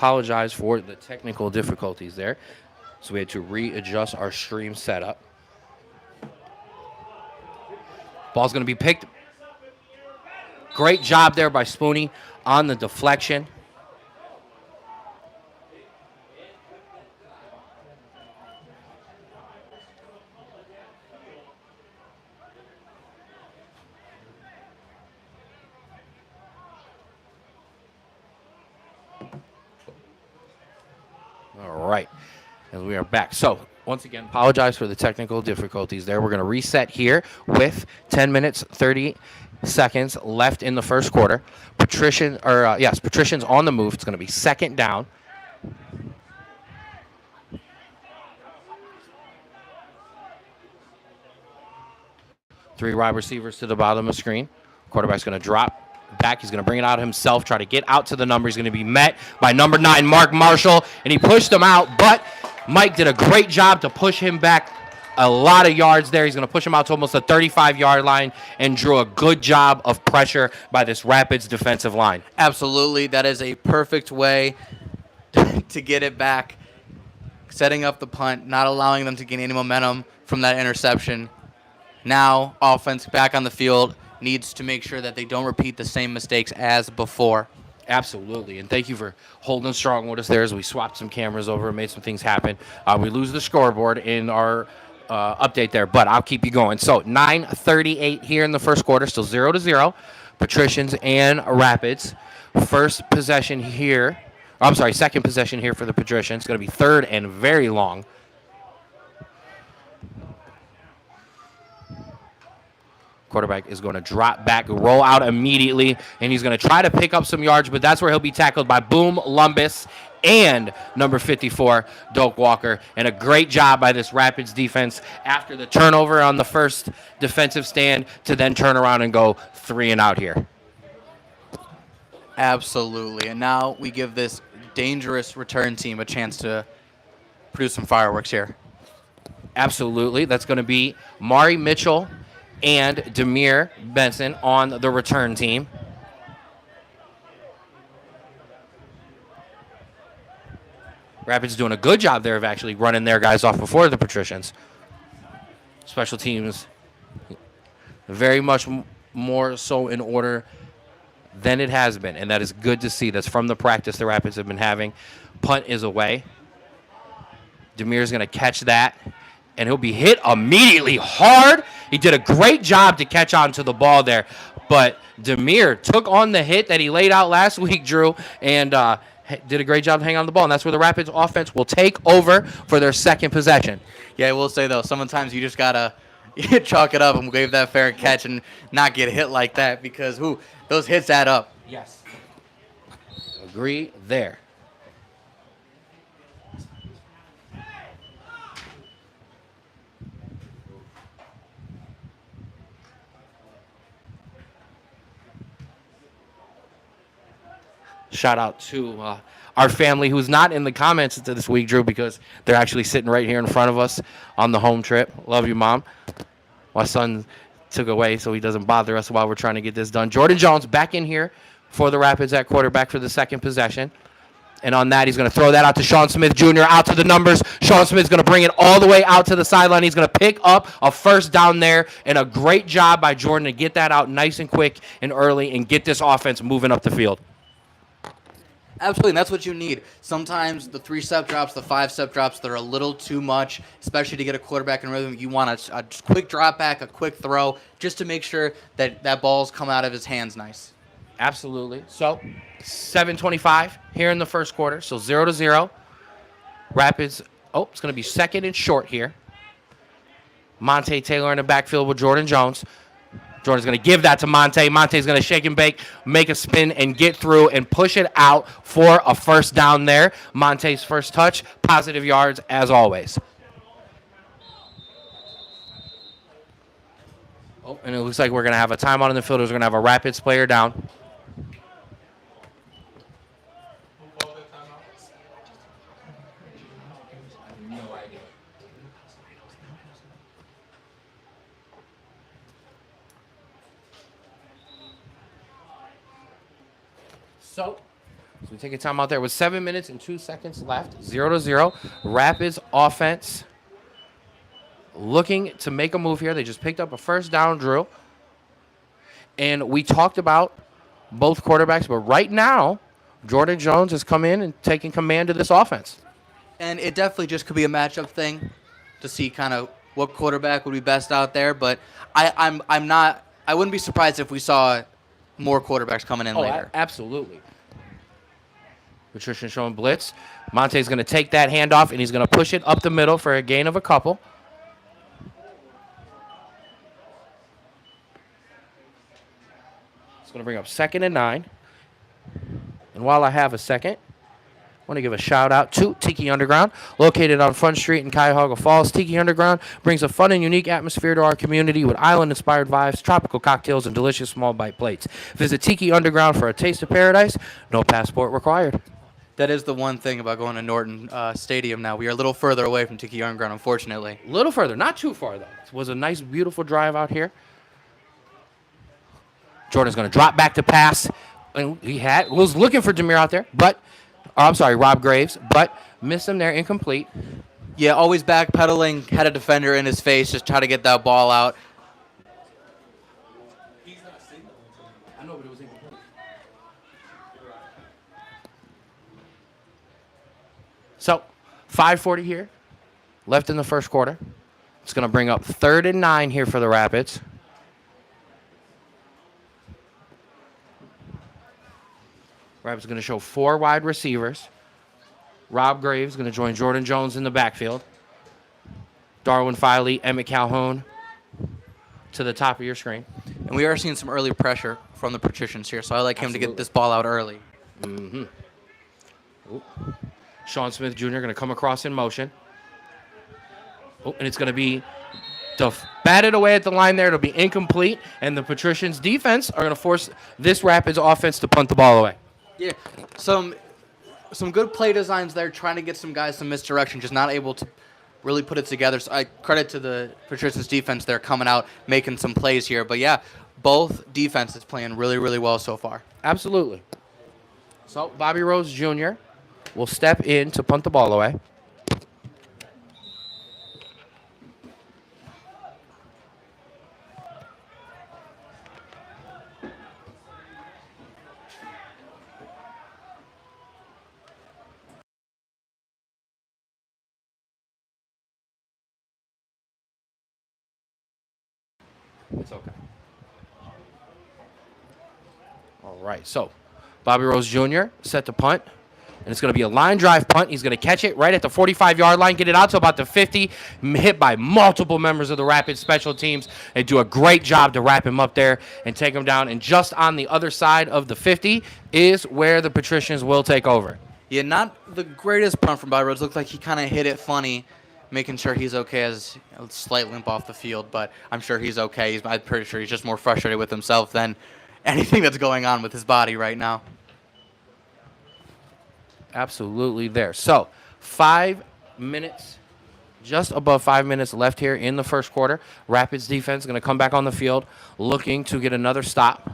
apologize for the technical difficulties there. So we had to readjust our stream setup. Ball's going to be picked. Great job there by Spooney on the deflection. All right, and we are back. So once again, apologize for the technical difficulties there. We're going to reset here with 10 minutes, 30 seconds left in the first quarter. Patricians on the move. It's going to be second down. Three wide receivers to the bottom of the screen. Quarterback's going to drop back. He's going to bring it out himself, try to get out to the number. He's going to be met by number 9, Mark Marshall, and he pushed him out, but Mike did a great job to push him back a lot of yards there. He's going to push him out to almost the 35-yard line and drew a good job of pressure by this Rapids defensive line. Absolutely. That is a perfect way to get it back, setting up the punt, not allowing them to gain any momentum from that interception. Now, offense back on the field needs to make sure that they don't repeat the same mistakes as before. Absolutely, and thank you for holding strong with us there as we swapped some cameras over and made some things happen. We lose the scoreboard in our update there, but I'll keep you going. So 9:38 here in the first quarter, still 0-0. Patricians and Rapids. Second possession here for the Patricians. It's going to be third and very long. Quarterback is going to drop back, roll out immediately, and he's going to try to pick up some yards, but that's where he'll be tackled by Boom Lumbus and number 54, Doak Walker. And a great job by this Rapids defense after the turnover on the first defensive stand to then turn around and go 3 and out here. Absolutely. And now we give this dangerous return team a chance to produce some fireworks here. Absolutely. That's going to be Mari Mitchell and Demir Benson on the return team. Rapids doing a good job there of actually running their guys off before the Patricians. Special teams very much more so in order than it has been, and that is good to see. That's from the practice the Rapids have been having. Punt is away. Demir's going to catch that, and he'll be hit immediately hard. He did a great job to catch on to the ball there, but Demir took on the hit that he laid out last week, Drew, and did a great job to hang on the ball, and that's where the Rapids offense will take over for their second possession. Yeah, I will say, though, sometimes you just got to chalk it up and wave that fair catch and not get hit like that because, those hits add up. Yes. Agree there. Shout out to our family who's not in the comments this week, Drew, because they're actually sitting right here in front of us on the home trip. Love you, Mom. My son took away so he doesn't bother us while we're trying to get this done. Jordan Jones back in here for the Rapids at quarterback for the second possession. And on that, he's going to throw that out to Sean Smith Jr. out to the numbers. Sean Smith's going to bring it all the way out to the sideline. He's going to pick up a first down there, and a great job by Jordan to get that out nice and quick and early and get this offense moving up the field. Absolutely, and that's what you need. Sometimes the 3-step drops, the 5-step drops, they're a little too much, especially to get a quarterback in rhythm. You want a quick drop back, a quick throw, just to make sure that ball's come out of his hands nice. Absolutely. So, 7:25 here in the first quarter, so 0-0. Rapids, it's going to be second and short here. Monte Taylor in the backfield with Jordan Jones. Jordan's going to give that to Monte. Monte's going to shake and bake, make a spin, and get through and push it out for a first down there. Monte's first touch, positive yards as always. And it looks like we're going to have a timeout in the field. We're going to have a Rapids player down. So So we take a timeout there with 7 minutes and 2 seconds left. 0-0. Rapids offense looking to make a move here. They just picked up a first down, Drew. And we talked about both quarterbacks, but right now, Jordan Jones has come in and taken command of this offense. And it definitely just could be a matchup thing to see kind of what quarterback would be best out there. But I wouldn't be surprised if we saw more quarterbacks coming in later. Absolutely. Patrician showing blitz. Monte's going to take that handoff, and he's going to push it up the middle for a gain of a couple. It's going to bring up 2nd and 9. And while I have a second, I want to give a shout out to Tiki Underground, located on Front Street in Cuyahoga Falls. Tiki Underground brings a fun and unique atmosphere to our community with island-inspired vibes, tropical cocktails, and delicious small bite plates. Visit Tiki Underground for a taste of paradise. No passport required. That is the one thing about going to Norton Stadium now. We are a little further away from Tiki Underground, unfortunately. A little further, not too far, though. It was a nice, beautiful drive out here. Jordan's going to drop back to pass. And he was looking for Jameer out there, Rob Graves, but missed him there, incomplete. Yeah, always backpedaling, had a defender in his face, just try to get that ball out. I know, but it was incomplete. So, 5:40 here, left in the first quarter. It's going to bring up 3rd and 9 here for the Rapids. Rapids going to show 4 wide receivers. Rob Graves going to join Jordan Jones in the backfield. Darwin Filey, Emmett Calhoun to the top of your screen. And we are seeing some early pressure from the Patricians here, so I like him to get this ball out early. Mm-hmm. Sean Smith Jr. going to come across in motion. And it's going to be batted away at the line there. It'll be incomplete, and the Patricians' defense are going to force this Rapids offense to punt the ball away. Yeah, some good play designs there, trying to get some guys some misdirection, just not able to really put it together. So I credit to the Patricians defense there coming out, making some plays here. But yeah, both defenses playing really, really well so far. Absolutely. So Bobby Rose Jr. will step in to punt the ball away. It's okay. All right, so Bobby Rose Jr. set to punt, and it's going to be a line drive punt. He's going to catch it right at the 45-yard line, get it out to about the 50, hit by multiple members of the Rapids special teams. They do a great job to wrap him up there and take him down, and just on the other side of the 50 is where the Patricians will take over. Yeah, not the greatest punt from Bobby Rose. Looked like he kind of hit it funny, making sure he's okay as a slight limp off the field, but I'm sure he's okay. I'm pretty sure he's just more frustrated with himself than anything that's going on with his body right now. Absolutely there. So 5 minutes, just above 5 minutes left here in the first quarter. Rapids defense going to come back on the field looking to get another stop.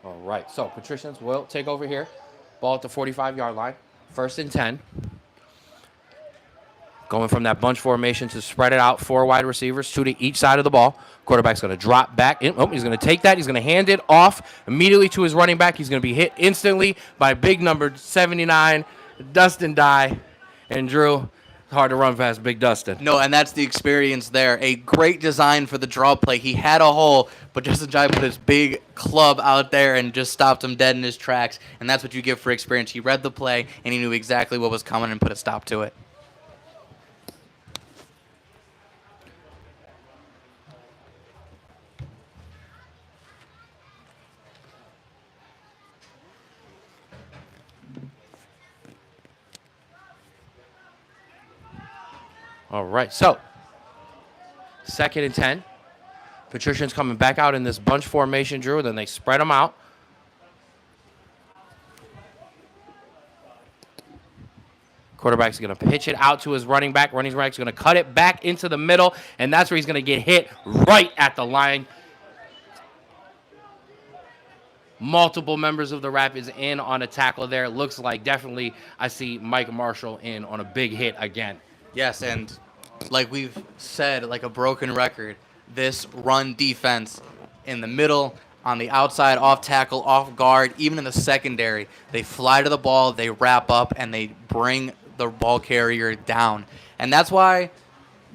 All right, so Patricians will take over here. Ball at the 45-yard line. 1st and 10. Going from that bunch formation to spread it out. 4 wide receivers, 2 to each side of the ball. Quarterback's going to drop back. He's going to take that. He's going to hand it off immediately to his running back. He's going to be hit instantly by big number 79, Dustin Dye. And Drew, hard to run past Big Dustin. No, and that's the experience there. A great design for the draw play. He had a hole, but Justin Jai put his big club out there and just stopped him dead in his tracks. And that's what you get for experience. He read the play, and he knew exactly what was coming and put a stop to it. All right, so 2nd and 10. Patricians coming back out in this bunch formation, Drew. Then they spread them out. Quarterback's going to pitch it out to his running back. Running back's going to cut it back into the middle, and that's where he's going to get hit right at the line. Multiple members of the Rapids in on a tackle there. Looks like definitely I see Mike Marshall in on a big hit again. Yes, and like we've said, like a broken record, this run defense in the middle, on the outside, off tackle, off guard, even in the secondary, they fly to the ball, they wrap up, and they bring the ball carrier down. And that's why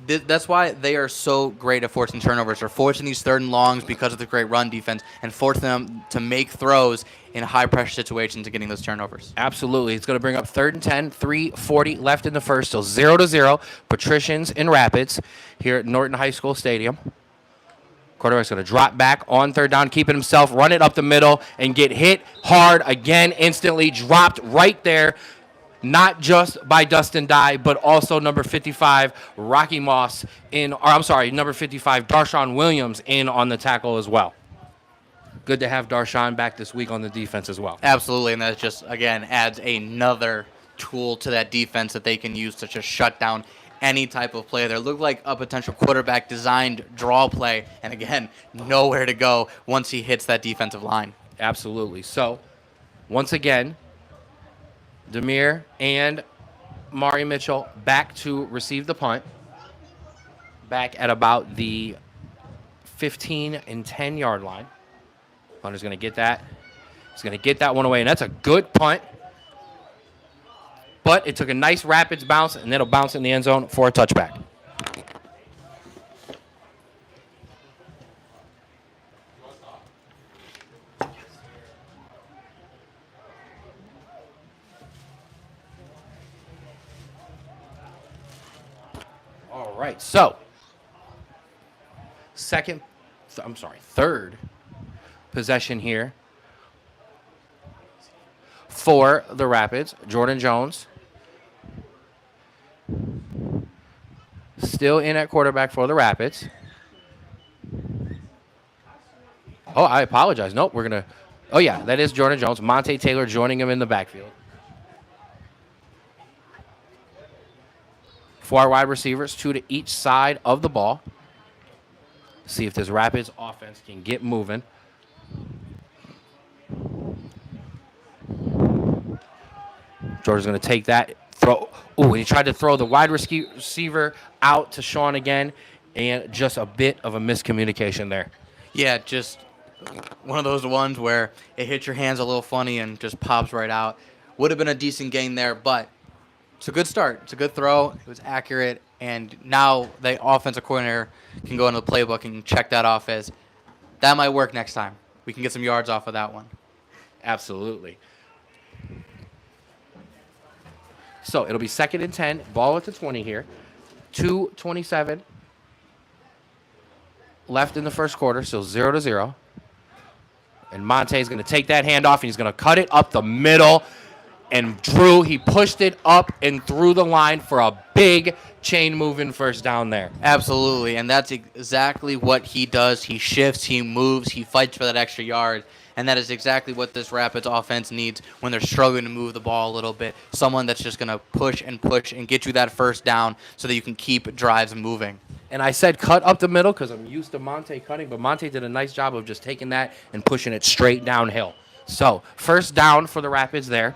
they are so great at forcing turnovers. They're forcing these third and longs because of the great run defense and forcing them to make throws in high-pressure situations and getting those turnovers. Absolutely. It's going to bring up 3rd and 10, 3:40 left in the first, still 0-0. Patricians in Rapids here at Norton High School Stadium. Quarterback's going to drop back on 3rd down, keep it himself, run it up the middle, and get hit hard again, instantly dropped right there. Not just by Dustin Dye, but also number 55, Rocky Moss number 55, Darshawn Williams in on the tackle as well. Good to have Darshawn back this week on the defense as well. Absolutely, and that just, again, adds another tool to that defense that they can use to just shut down any type of play there. Looked like a potential quarterback-designed draw play, and again, nowhere to go once he hits that defensive line. Absolutely. So, once again, Demir and Mari Mitchell back to receive the punt. Back at about the 15 and 10 yard line. Punter's going to get that. He's going to get that one away, and that's a good punt. But it took a nice Rapids bounce, and it'll bounce in the end zone for a touchback. All right, so third possession here for the Rapids. Jordan Jones still in at quarterback for the Rapids. Oh, I apologize. Nope, we're going to... Oh, yeah, that is Jordan Jones. Monte Taylor joining him in the backfield. 4 wide receivers, 2 to each side of the ball. See if this Rapids offense can get moving. Jordan's going to take that, throw. Ooh, and he tried to throw the wide receiver out to Sean again, and just a bit of a miscommunication there. Yeah, just one of those ones where it hits your hands a little funny and just pops right out. Would have been a decent gain there, but it's a good start. It's a good throw. It was accurate, and now the offensive coordinator can go into the playbook and check that off as that might work next time. We can get some yards off of that one. Absolutely. So it'll be 2nd and 10, ball at the 20 here. 2:27 left in the first quarter, so 0-0. And Monte's going to take that handoff, and he's going to cut it up the middle. And Drew, he pushed it up and through the line for a big chain-moving first down there. Absolutely, and that's exactly what he does. He shifts, he moves, he fights for that extra yard, and that is exactly what this Rapids offense needs when they're struggling to move the ball a little bit. Someone that's just going to push and get you that first down so that you can keep drives moving. And I said cut up the middle because I'm used to Monte cutting, but Monte did a nice job of just taking that and pushing it straight downhill. So, first down for the Rapids there.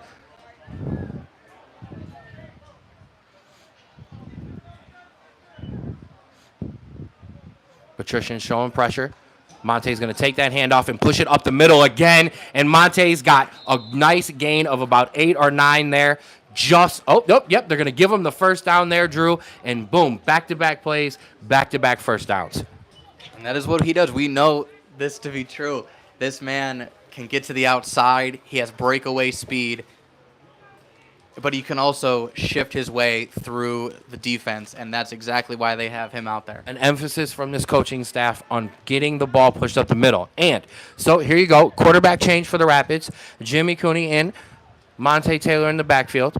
Patricians showing pressure. Monte's going to take that handoff and push it up the middle again. And Monte's got a nice gain of about 8 or 9 there. They're going to give him the first down there, Drew. And boom, back-to-back plays, back-to-back first downs. And that is what he does. We know this to be true. This man can get to the outside. He has breakaway speed. But he can also shift his way through the defense, and that's exactly why they have him out there. An emphasis from this coaching staff on getting the ball pushed up the middle. And so here you go, quarterback change for the Rapids. Jimmy Cooney in, Monte Taylor in the backfield.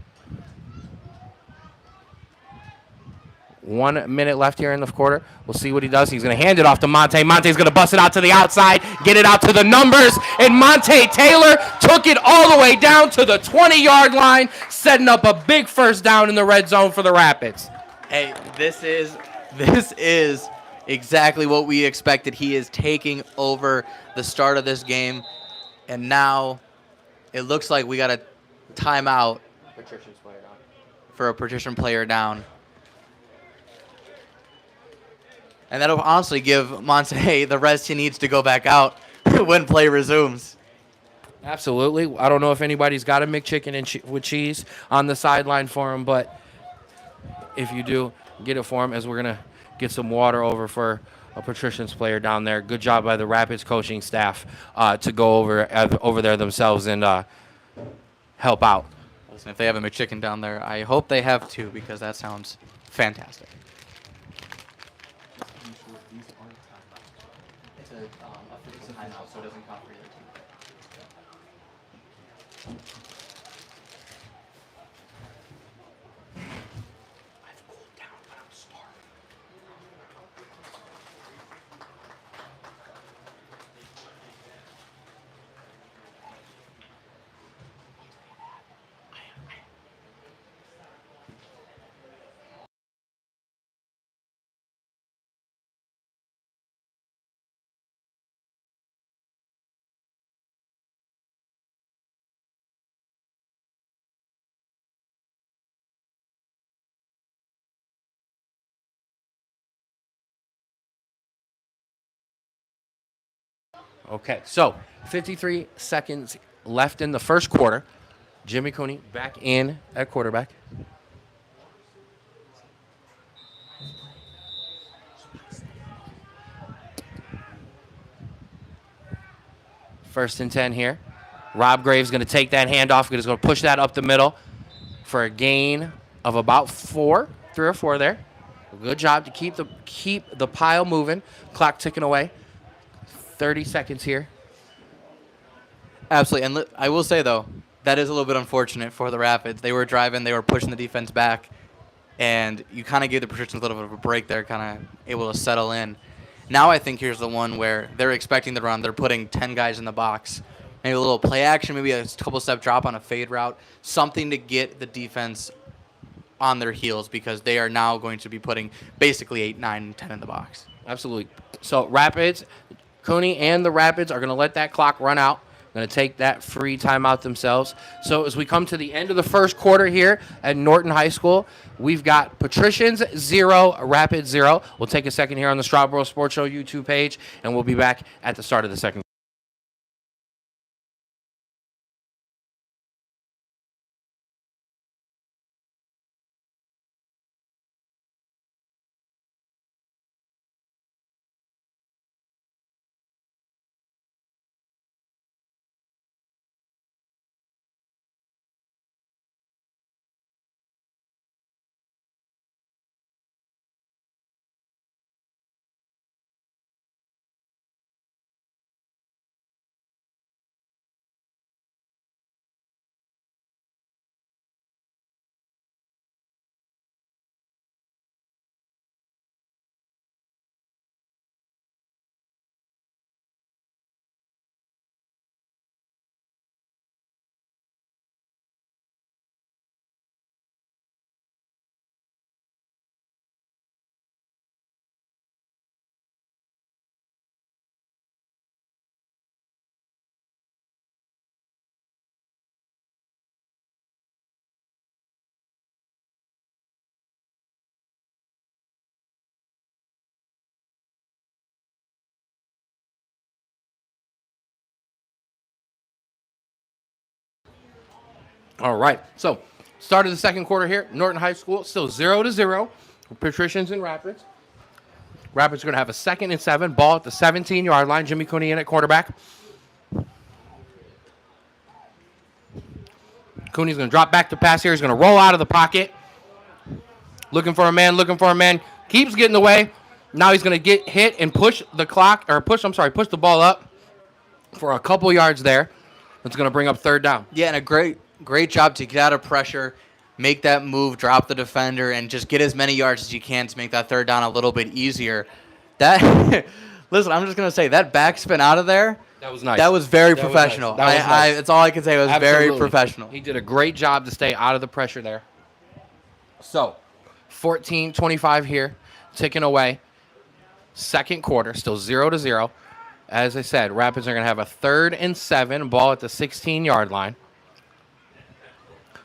1 minute left here in the quarter. We'll see what he does. He's going to hand it off to Monte. Monte's going to bust it out to the outside, get it out to the numbers, and Monte Taylor took it all the way down to the 20-yard line, setting up a big first down in the red zone for the Rapids. Hey, this is exactly what we expected. He is taking over the start of this game, and now it looks like we got a timeout for a Patrician player down. And that'll honestly give Monte the rest he needs to go back out when play resumes. Absolutely. I don't know if anybody's got a McChicken and with cheese on the sideline for him, but if you do, get it for him as we're going to get some water over for a Patricians player down there. Good job by the Rapids coaching staff to go over there themselves and help out. Listen, if they have a McChicken down there, I hope they have two because that sounds fantastic. It's a timeout, so it doesn't count for either team. I've cooled down, but I'm starving. Okay, so 53 seconds left in the first quarter. Jimmy Cooney back in at quarterback. First and 10 here. Rob Graves going to take that handoff. He's going to push that up the middle for a gain of about 3 or 4 there. Good job to keep the pile moving. Clock ticking away. 30 seconds here. Absolutely. And I will say, though, that is a little bit unfortunate for the Rapids. They were driving. They were pushing the defense back. And you kind of gave the Patricians a little bit of a break there, kind of able to settle in. Now I think here's the one where they're expecting the run. They're putting 10 guys in the box. Maybe a little play action, maybe a couple-step drop on a fade route, something to get the defense on their heels because they are now going to be putting basically 8, 9, 10 in the box. Absolutely. So Rapids, Cooney and the Rapids are going to let that clock run out. Going to take that free timeout themselves. So as we come to the end of the first quarter here at Norton High School, we've got Patricians 0, Rapids 0. We'll take a second here on the Strawboro Sports Show YouTube page, and we'll be back at the start of the second. All right. So, start of the second quarter here. Norton High School still 0-0. Patricians and Rapids. Rapids are going to have a 2nd and 7. Ball at the 17-yard line. Jimmy Cooney in at quarterback. Cooney's going to drop back to pass here. He's going to roll out of the pocket. Looking for a man. Keeps getting away. Now he's going to get hit and push the ball up for a couple yards there. That's going to bring up 3rd down. Yeah, and a great job to get out of pressure, make that move, drop the defender, and just get as many yards as you can to make that third down a little bit easier. That listen, I'm just gonna say that backspin out of there. That was nice. That was very That was professional. nice. That was nice. That's all I can say. It was very Absolutely. professional. He did a great job to stay out of the pressure there. So, 14-25 here, ticking away. Second quarter, still 0-0. As I said, Rapids are going to have a 3rd and 7, ball at the 16-yard line.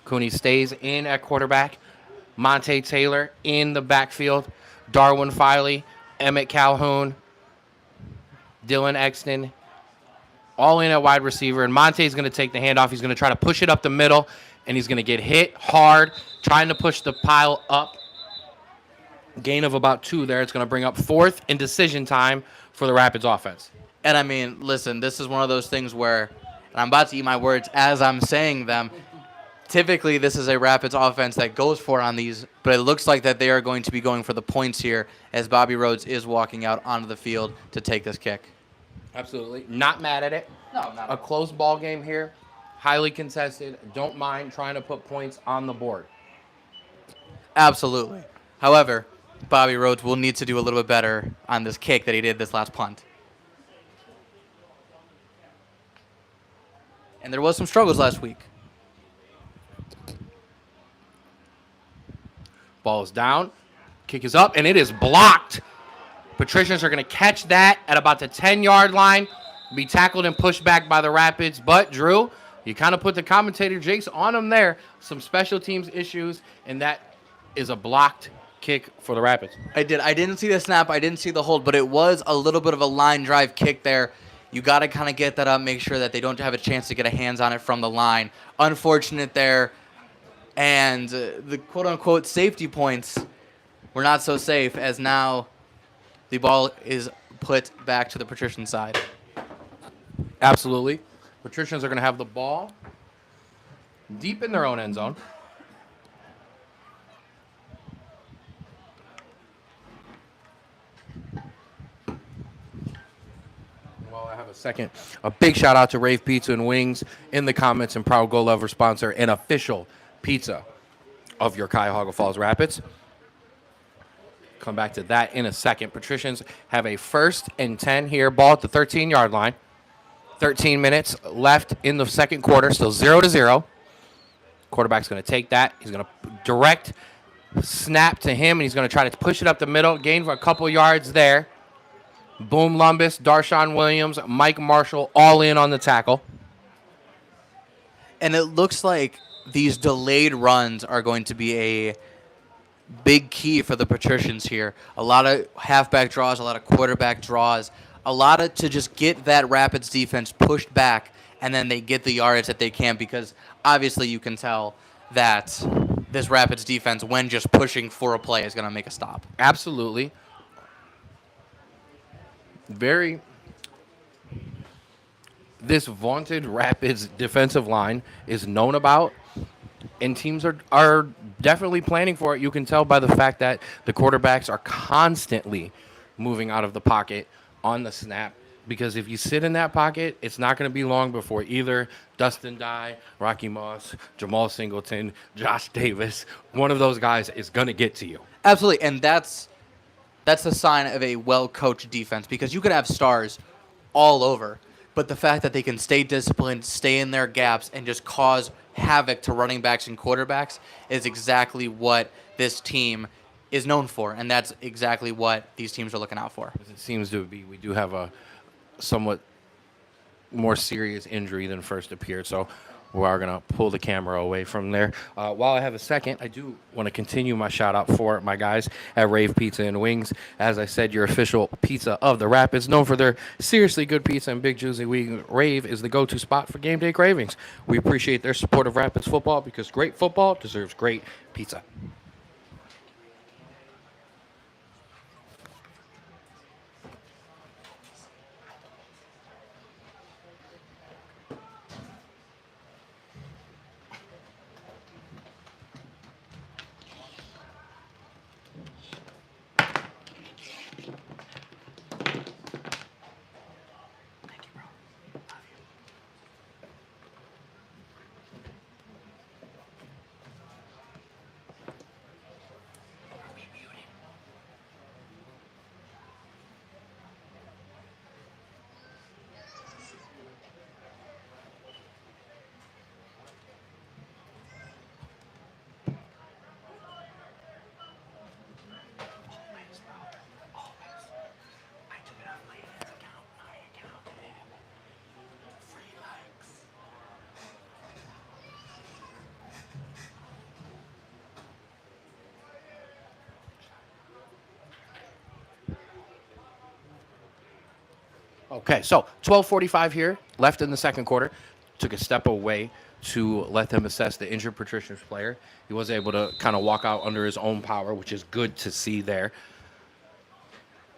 Cooney stays in at quarterback. Monte Taylor in the backfield. Darwin Filey, Emmett Calhoun, Dylan Exton, all in at wide receiver. And Monte's going to take the handoff. He's going to try to push it up the middle, and he's going to get hit hard, trying to push the pile up. Gain of about 2 there. It's going to bring up 4th and decision time for the Rapids offense. And I mean, listen, this is one of those things where, and I'm about to eat my words as I'm saying them. Typically, this is a Rapids offense that goes for it on these, but it looks like that they are going to be going for the points here as Bobby Rhodes is walking out onto the field to take this kick. Absolutely. Not mad at it. No, not A close ball game here. Highly contested. Don't mind trying to put points on the board. Absolutely. However, Bobby Rhodes will need to do a little bit better on this kick that he did this last punt. And there was some struggles last week. Ball is down. Kick is up, and it is blocked. Patricians are going to catch that at about the 10-yard line. Be tackled and pushed back by the Rapids. But, Drew, you kind of put the commentator Jakes on them there. Some special teams issues, and that is a blocked kick for the Rapids. I did. I didn't see the snap. I didn't see the hold, but it was a little bit of a line drive kick there. You got to kind of get that up, make sure that they don't have a chance to get a hands on it from the line. Unfortunate there. And the quote-unquote safety points were not so safe, as now the ball is put back to the Patrician side. Absolutely. Patricians are going to have the ball deep in their own end zone. While I have a second, a big shout out to Rave Pizza and Wings in the comments, and proud Go Lover sponsor and official pizza of your Cuyahoga Falls Rapids. Come back to that in a second. Patricians have a 1st and 10 here. Ball at the 13-yard line. 13 minutes left in the second quarter. Still 0-0. Quarterback's going to take that. He's going to direct snap to him, and he's going to try to push it up the middle. Gain for a couple yards there. Boom Lumbus, Darshawn Williams, Mike Marshall all in on the tackle. And it looks like these delayed runs are going to be a big key for the Patricians here. A lot of halfback draws, a lot of quarterback draws, a lot of to just get that Rapids defense pushed back, and then they get the yardage that they can, because obviously you can tell that this Rapids defense, when just pushing for a play, is going to make a stop. Absolutely. This vaunted Rapids defensive line is known about, and teams are definitely planning for it. You can tell by the fact that the quarterbacks are constantly moving out of the pocket on the snap, because if you sit in that pocket, it's not going to be long before either Dustin Dye, Rocky Moss, Jamal Singleton, Josh Davis, one of those guys is going to get to you. Absolutely, and that's the sign of a well-coached defense, because you can have stars all over, but the fact that they can stay disciplined, stay in their gaps, and just cause havoc to running backs and quarterbacks is exactly what this team is known for, and that's exactly what these teams are looking out for. It seems to be, we do have a somewhat more serious injury than first appeared, so we are going to pull the camera away from there. While I have a second, I do want to continue my shout-out for my guys at Rave Pizza and Wings. As I said, your official pizza of the Rapids, known for their seriously good pizza and big juicy wings. Rave is the go-to spot for game day cravings. We appreciate their support of Rapids football, because great football deserves great pizza. Okay, so 12:45 here, left in the second quarter. Took a step away to let them assess the injured Patricians player. He was able to kind of walk out under his own power, which is good to see there.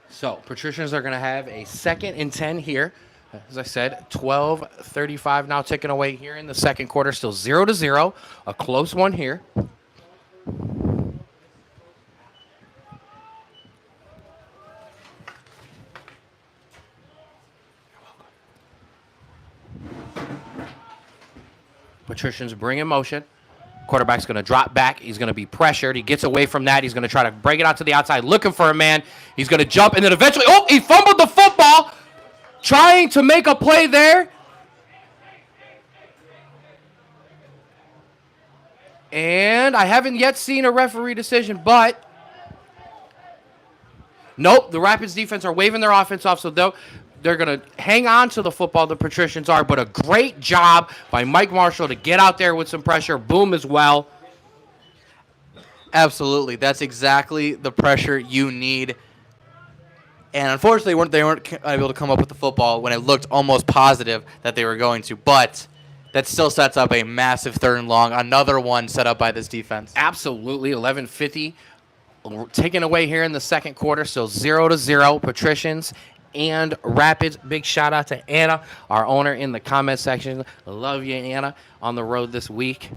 So Patricians are going to have a 2nd and 10 here. As I said, 12:35 now ticking away here in the second quarter. Still 0-0. A close one here. Patricians bring in motion. Quarterback's going to drop back. He's going to be pressured. He gets away from that. He's going to try to break it out to the outside, looking for a man. He's going to jump, and then eventually, he fumbled the football, trying to make a play there. And I haven't yet seen a referee decision, but nope, the Rapids defense are waving their offense off, so they're going to hang on to the football, the Patricians are, but a great job by Mike Marshall to get out there with some pressure. Boom as well. Absolutely. That's exactly the pressure you need. And unfortunately, they weren't able to come up with the football when it looked almost positive that they were going to. But that still sets up a massive 3rd and long, another one set up by this defense. Absolutely. 11:50 taken away here in the second quarter. Still 0-0. Patricians and Rapids. Big shout out to Anna, our owner, in the comment section. Love you, Anna, on the road this week.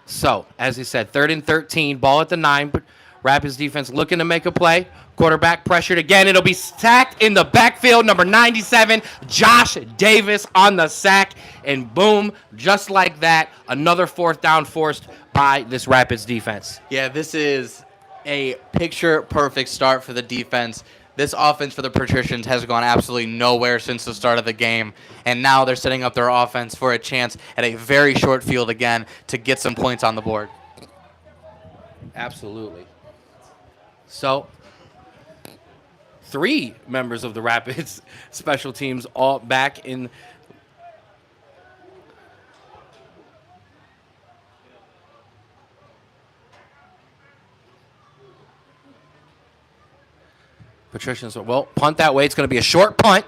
So, as he said, 3rd and 13, ball at the 9. Rapids defense looking to make a play. Quarterback pressured again. It'll be sacked in the backfield. Number 97, Josh Davis on the sack. And boom, just like that, another 4th down forced by this Rapids defense. Yeah, this is a picture-perfect start for the defense. This offense for the Patricians has gone absolutely nowhere since the start of the game, and now they're setting up their offense for a chance at a very short field again to get some points on the board. Absolutely. So, 3 members of the Rapids special teams all back in. Patricians, well, punt that way. It's going to be a short punt.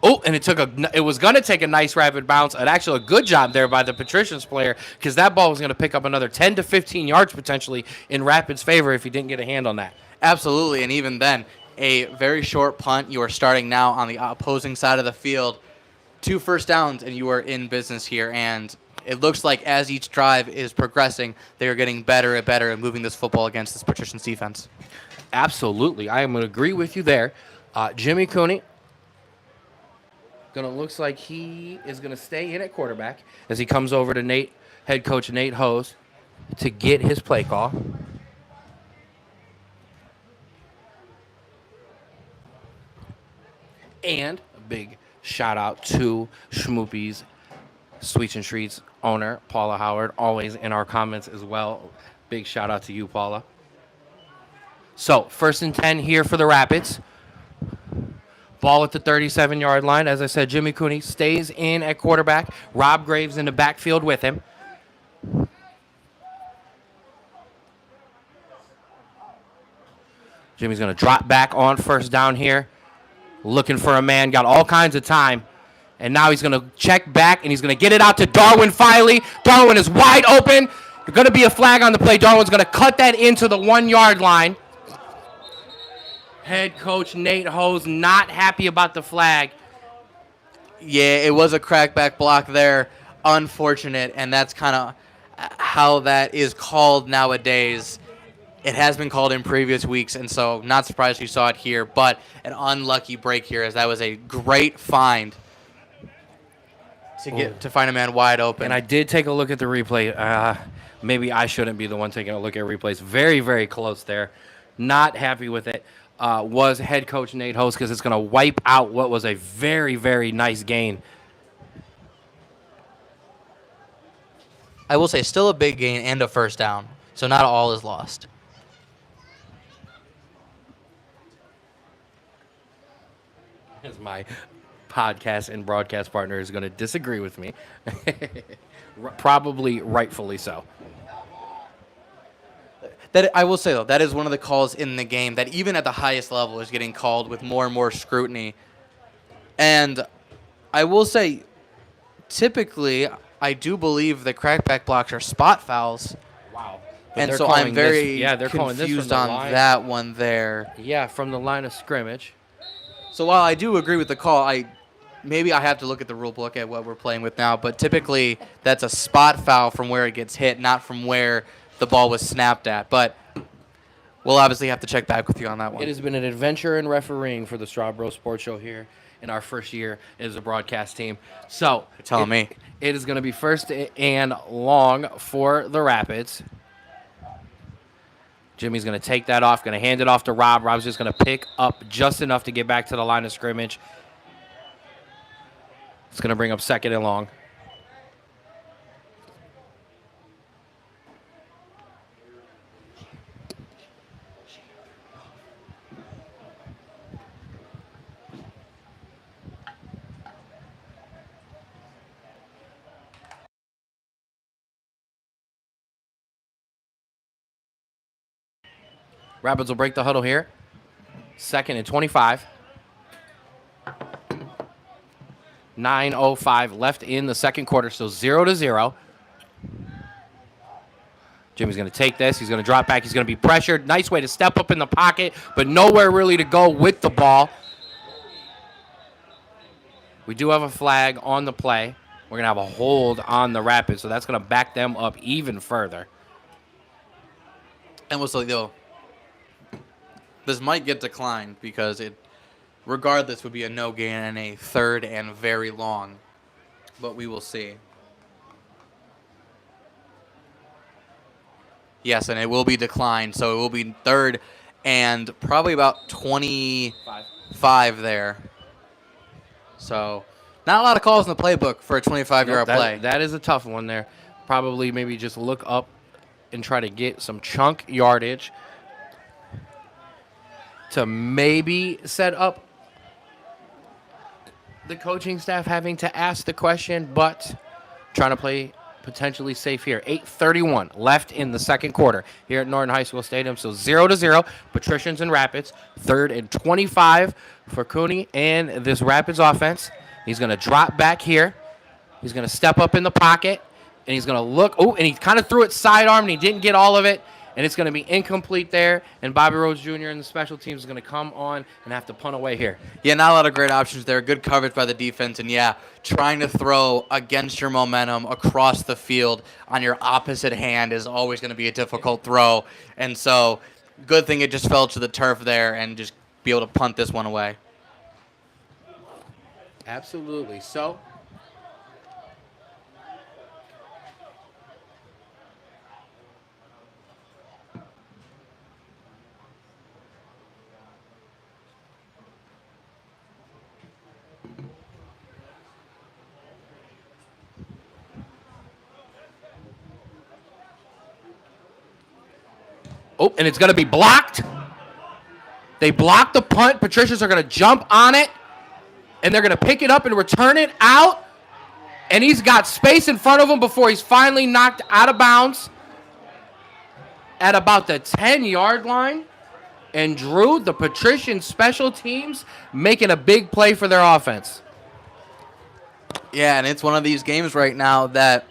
Oh, and it was going to take a nice rapid bounce. And actually a good job there by the Patricians player, because that ball was going to pick up another 10 to 15 yards potentially in Rapids' favor if he didn't get a hand on that. Absolutely, and even then, a very short punt. You are starting now on the opposing side of the field. 2 first downs, and you are in business here. And it looks like as each drive is progressing, they are getting better and better at moving this football against this Patricians defense. Absolutely. I am going to agree with you there. Jimmy Cooney looks like he is going to stay in at quarterback as he comes over to head coach Nate Hose, to get his play call. And a big shout out to Schmoopy's Sweets and Treats owner, Paula Howard, always in our comments as well. Big shout out to you, Paula. So, 1st and 10 here for the Rapids. Ball at the 37-yard line. As I said, Jimmy Cooney stays in at quarterback. Rob Graves in the backfield with him. Jimmy's going to drop back on 1st down here. Looking for a man. Got all kinds of time. And now he's going to check back, and he's going to get it out to Darwin Filey. Darwin is wide open. There's going to be a flag on the play. Darwin's going to cut that into the 1-yard line. Head coach Nate Hose not happy about the flag. Yeah, it was a crackback block there. Unfortunate, and that's kind of how that is called nowadays. It has been called in previous weeks, and so not surprised you saw it here, but an unlucky break here, as that was a great find to find a man wide open. And I did take a look at the replay. Maybe I shouldn't be the one taking a look at replays. Very, very close there. Not happy with it. Was head coach Nate Hose, because it's going to wipe out what was a very, very nice gain. I will say still a big gain and a 1st down, so not all is lost. As my podcast and broadcast partner is going to disagree with me. Probably rightfully so. That I will say though, that is one of the calls in the game that even at the highest level is getting called with more and more scrutiny. And I will say, typically, I do believe the crackback blocks are spot fouls. Wow. And so I'm very they're calling this from confused the on line. that one there. Yeah, from the line of scrimmage. So while I do agree with the call, maybe I have to look at the rule book at what we're playing with now, but typically that's a spot foul from where it gets hit, not from where the ball was snapped at. But we'll obviously have to check back with you on that one. It has been an adventure in refereeing for the Strawbro Sports Show here in our first year as a broadcast team. So You're telling me. It is going to be first and long for the Rapids. Jimmy's going to take that off, going to hand it off to Rob. Rob's just going to pick up just enough to get back to the line of scrimmage. It's going to bring up second and long. Rapids will break the huddle here. Second and 25. 9:05 left in the second quarter, so 0-0. Jimmy's going to take this. He's going to drop back. He's going to be pressured. Nice way to step up in the pocket, but nowhere really to go with the ball. We do have a flag on the play. We're going to have a hold on the Rapids, so that's going to back them up even further. And we'll say, though, this might get declined because it, regardless, would be a no gain and a third and very long. But we will see. Yes, and it will be declined, so it will be third and probably about 25 there. So not a lot of calls in the playbook for a 25-yard play. That is a tough one there. Probably maybe just look up and try to get some chunk yardage to maybe set up the coaching staff having to ask the question, but trying to play potentially safe here. 8:31 left in the second quarter here at Norton High School Stadium. So 0-0, Patricians and Rapids. Third and 25 for Cooney and this Rapids offense. He's going to drop back here. He's going to step up in the pocket, and he's going to look. Oh, and he kind of threw it sidearm, and he didn't get all of it. And it's going to be incomplete there. And Bobby Rhodes Jr. and the special teams is going to come on and have to punt away here. Yeah, not a lot of great options there. Good coverage by the defense. And, yeah, trying to throw against your momentum across the field on your opposite hand is always going to be a difficult throw. And so good thing it just fell to the turf there and just be able to punt this one away. Absolutely. So oh, and it's going to be blocked. They blocked the punt. Patricians are going to jump on it, and they're going to pick it up and return it out. And he's got space in front of him before he's finally knocked out of bounds at about the 10-yard line. And Drew, the Patrician special teams, making a big play for their offense. Yeah, and it's one of these games right now that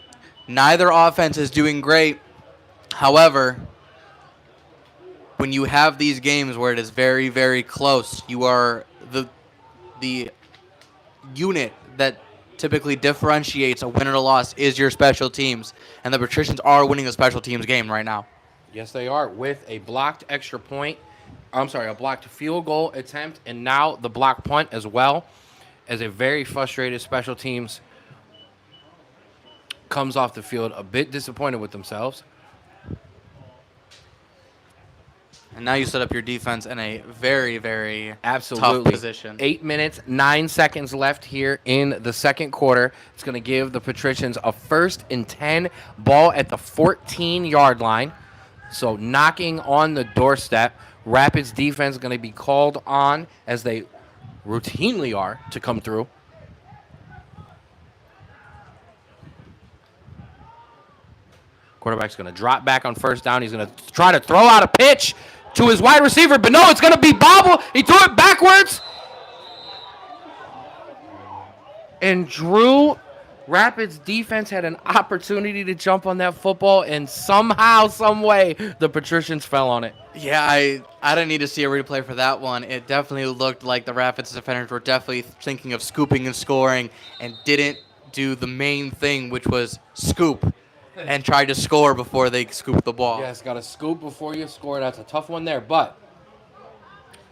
neither offense is doing great. However, when you have these games where it is very, very close, you are the unit that typically differentiates a win or a loss is your special teams. And the Patricians are winning the special teams game right now. Yes, they are, with a blocked extra point. A blocked field goal attempt, and now the blocked punt as well, as a very frustrated special teams comes off the field a bit disappointed with themselves. And now you set up your defense in a very, very Absolutely. tough position. 8 minutes, 9 seconds left here in the second quarter. It's going to give the Patricians a 1st and 10, ball at the 14-yard line. So knocking on the doorstep. Rapids defense going to be called on, as they routinely are, to come through. Quarterback's going to drop back on first down. He's going to try to throw out a pitch to his wide receiver, but no, it's going to be bobble. He threw it backwards. And Drew Rapids defense had an opportunity to jump on that football, and somehow, some way, the Patricians fell on it. Yeah, I didn't need to see a replay for that one. It definitely looked like the Rapids defenders were definitely thinking of scooping and scoring and didn't do the main thing, which was scoop and tried to score before they scooped the ball. Yes, got to scoop before you score. That's a tough one there, but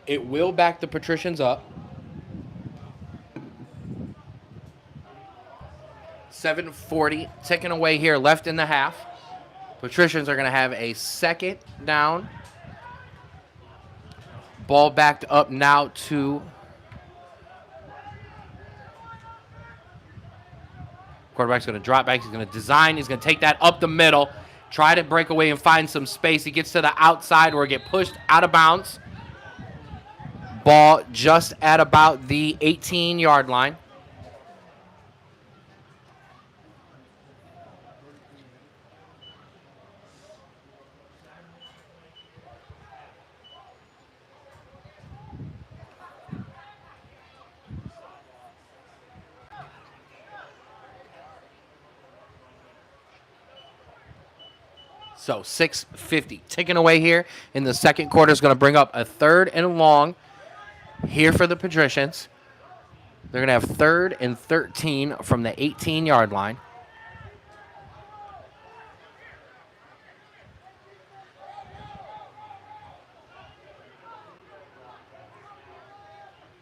it will back the Patricians up. 7:40 ticking away here, left in the half. Patricians are going to have a second down. Ball backed up now to quarterback's going to drop back. He's going to design. He's going to take that up the middle, try to break away and find some space. He gets to the outside or get pushed out of bounds. Ball just at about the 18-yard line. So 6:50 ticking away here in the second quarter is going to bring up a 3rd and long here for the Patricians. They're going to have 3rd and 13 from the 18-yard line.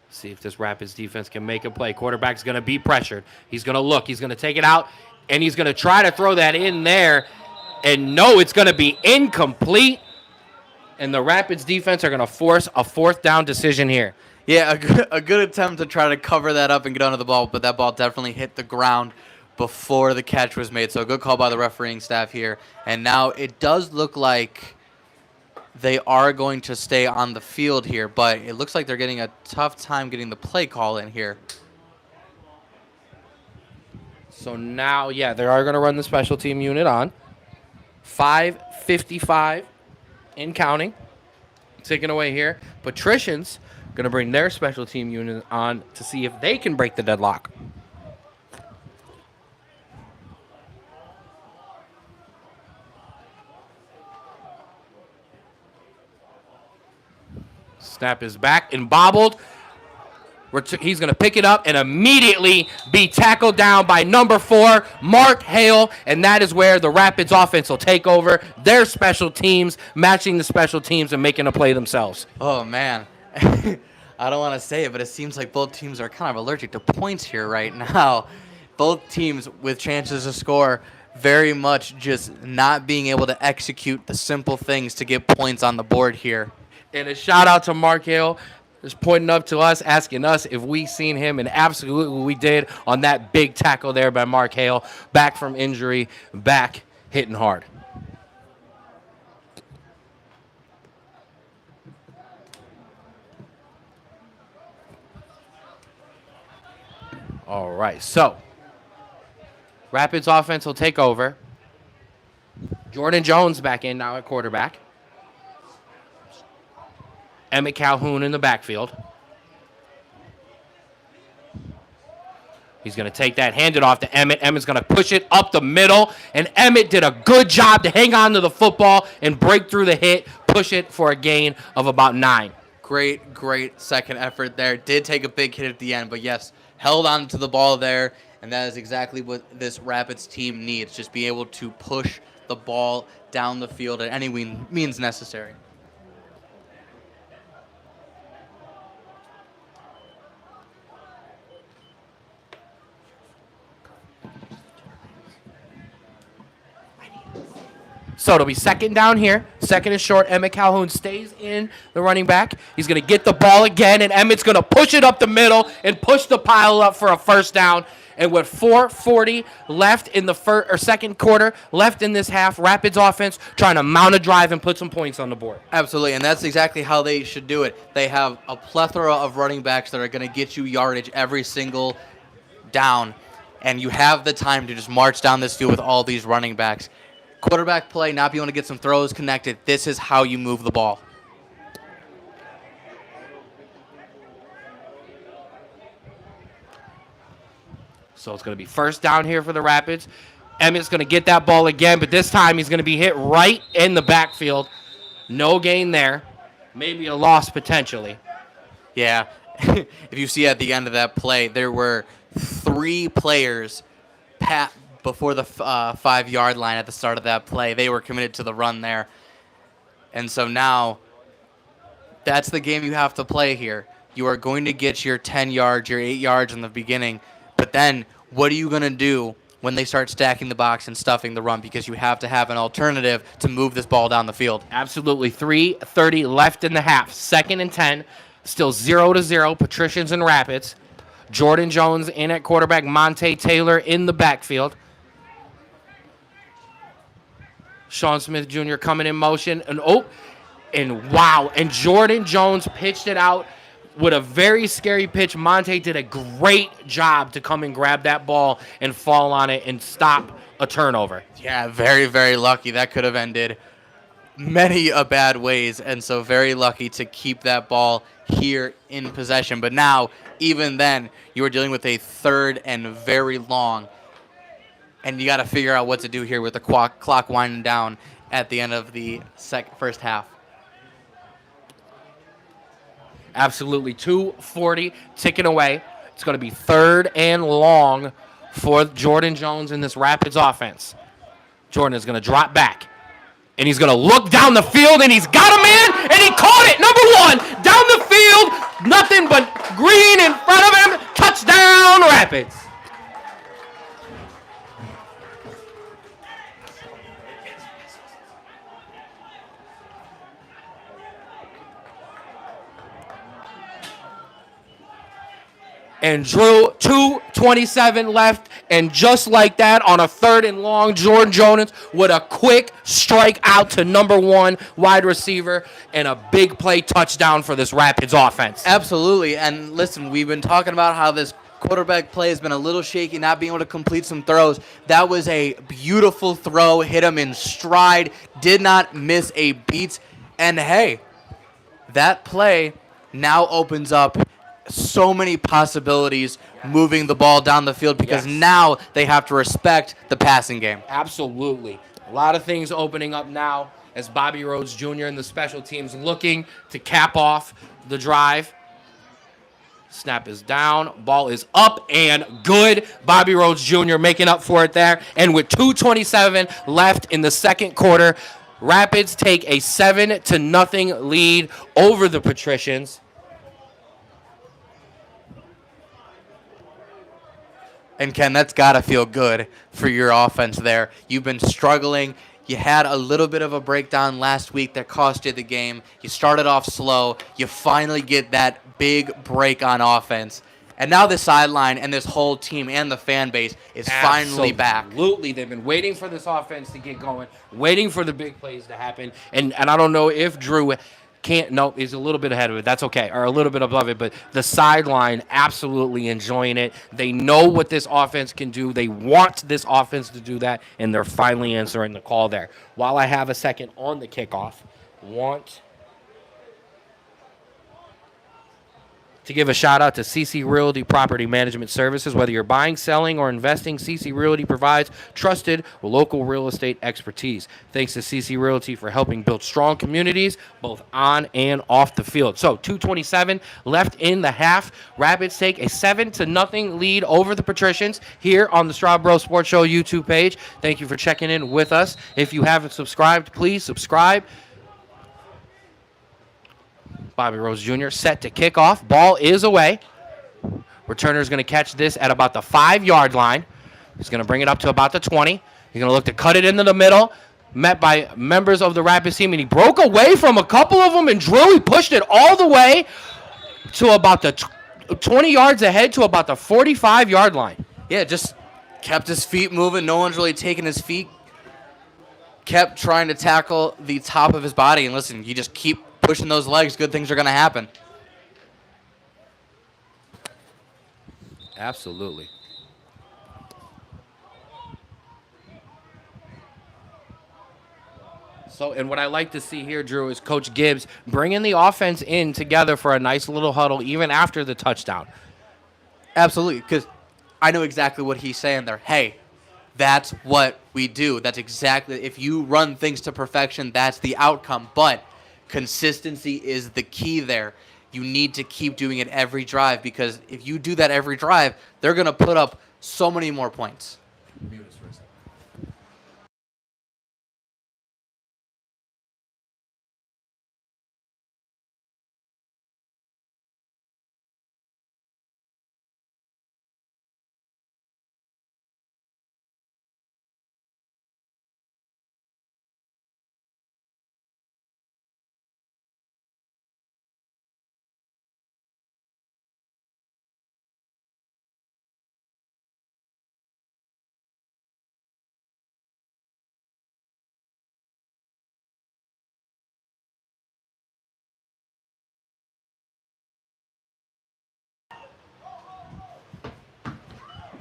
See if this Rapids defense can make a play. Quarterback's going to be pressured. He's going to look. He's going to take it out, and he's going to try to throw that in there. And no, it's going to be incomplete. And the Rapids defense are going to force a 4th down decision here. Yeah, a good attempt to try to cover that up and get under the ball, but that ball definitely hit the ground before the catch was made. So a good call by the refereeing staff here. And now it does look like they are going to stay on the field here, but it looks like they're getting a tough time getting the play call in here. So now, yeah, they are going to run the special team unit on. 5:55 in counting. Taking away here. Patricians going to bring their special team unit on to see if they can break the deadlock. Snap is back and bobbled. He's going to pick it up and immediately be tackled down by number 4, Mark Hale, and that is where the Rapids offense will take over. Their special teams, matching the special teams and making a play themselves. Oh, man. I don't want to say it, but it seems like both teams are kind of allergic to points here right now. Both teams with chances to score very much just not being able to execute the simple things to get points on the board here. And a shout out to Mark Hale. Just pointing up to us, asking us if we seen him, and absolutely we did on that big tackle there by Mark Hale. Back from injury, back hitting hard. All right, so Rapids offense will take over. Jordan Jones back in now at quarterback. Emmett Calhoun in the backfield. He's going to take that, hand it off to Emmett. Emmett's going to push it up the middle, and Emmett did a good job to hang on to the football and break through the hit, push it for a gain of about 9. Great second effort there. Did take a big hit at the end, but yes, held on to the ball there, and that is exactly what this Rapids team needs, just be able to push the ball down the field at any means necessary. So it'll be second down here. Second and short. Emmett Calhoun stays in the running back. He's going to get the ball again, and Emmett's going to push it up the middle and push the pile up for a first down. And with 4:40 left in the second quarter, left in this half, Rapids offense trying to mount a drive and put some points on the board. Absolutely, and that's exactly how they should do it. They have a plethora of running backs that are going to get you yardage every single down, and you have the time to just march down this field with all these running backs. Quarterback play, not being able to get some throws connected. This is how you move the ball. So it's going to be first down here for the Rapids. Emmett's going to get that ball again, but this time he's going to be hit right in the backfield. No gain there. Maybe a loss potentially. Yeah. If you see at the end of that play, there were 3 players before the 5-yard line at the start of that play. They were committed to the run there. And so now that's the game you have to play here. You are going to get your 10 yards, your 8 yards in the beginning, but then what are you going to do when they start stacking the box and stuffing the run? Because you have to have an alternative to move this ball down the field. Absolutely. 3:30 left in the half. 2nd and 10. Still 0-0. Patricians and Rapids. Jordan Jones in at quarterback. Monte Taylor in the backfield. Sean Smith Jr. coming in motion. And wow. And Jordan Jones pitched it out with a very scary pitch. Monte did a great job to come and grab that ball and fall on it and stop a turnover. Yeah, very, very lucky. That could have ended many a bad ways, and so very lucky to keep that ball here in possession. But now, even then, you are dealing with a 3rd and very long, and you got to figure out what to do here with the clock winding down at the end of the first half. Absolutely. 2:40 ticking away. It's going to be 3rd and long for Jordan Jones in this Rapids offense. Jordan is going to drop back, and he's going to look down the field, and he's got a man, and he caught it. Number 1, down the field, nothing but green in front of him. Touchdown, Rapids. And Drew, 2:27 left, and just like that, on a 3rd and long, Jordan Jones with a quick strike out to number 1 wide receiver and a big play touchdown for this Rapids offense. Absolutely, and listen, we've been talking about how this quarterback play has been a little shaky, not being able to complete some throws. That was a beautiful throw, hit him in stride, did not miss a beat, and hey, that play now opens up so many possibilities moving the ball down the field because now they have to respect the passing game. Absolutely. A lot of things opening up now as Bobby Rhodes Jr. and the special teams looking to cap off the drive. Snap is down. Ball is up and good. Bobby Rhodes Jr. making up for it there. And with 2:27 left in the second quarter, Rapids take a 7-0 lead over the Patricians. And Ken, that's got to feel good for your offense there. You've been struggling. You had a little bit of a breakdown last week that cost you the game. You started off slow. You finally get that big break on offense. And now the sideline and this whole team and the fan base is finally back. Absolutely. They've been waiting for this offense to get going, waiting for the big plays to happen. And I don't know if Drew he's a little bit ahead of it. That's okay, or a little bit above it. But the sideline absolutely enjoying it. They know what this offense can do. They want this offense to do that, and they're finally answering the call there. While I have a second on the kickoff, want to give a shout out to CC Realty Property Management Services. Whether you're buying, selling, or investing, CC Realty provides trusted local real estate expertise. Thanks to CC Realty for helping build strong communities both on and off the field. So 2:27 left in the half. Rapids take a 7-0 lead over the Patricians here on the Strawbro Sports Show YouTube page. Thank you for checking in with us. If you haven't subscribed, please subscribe. Bobby Rhodes Jr. set to kick off. Ball is away. Returner is going to catch this at about the 5-yard line. He's going to bring it up to about the 20. He's going to look to cut it into the middle. Met by members of the Rapids team, and he broke away from a couple of them and drew. He pushed it all the way to about the 20 yards ahead to about the 45-yard line. Yeah, just kept his feet moving. No one's really taking his feet. Kept trying to tackle the top of his body. And listen, you just keep pushing those legs, good things are going to happen. Absolutely. So, and what I like to see here, Drew, is Coach Gibbs bringing the offense in together for a nice little huddle even after the touchdown. Absolutely, because I know exactly what he's saying there. Hey, that's what we do. That's exactly, if you run things to perfection, that's the outcome. But consistency is the key there. You need to keep doing it every drive, because if you do that every drive, they're going to put up so many more points.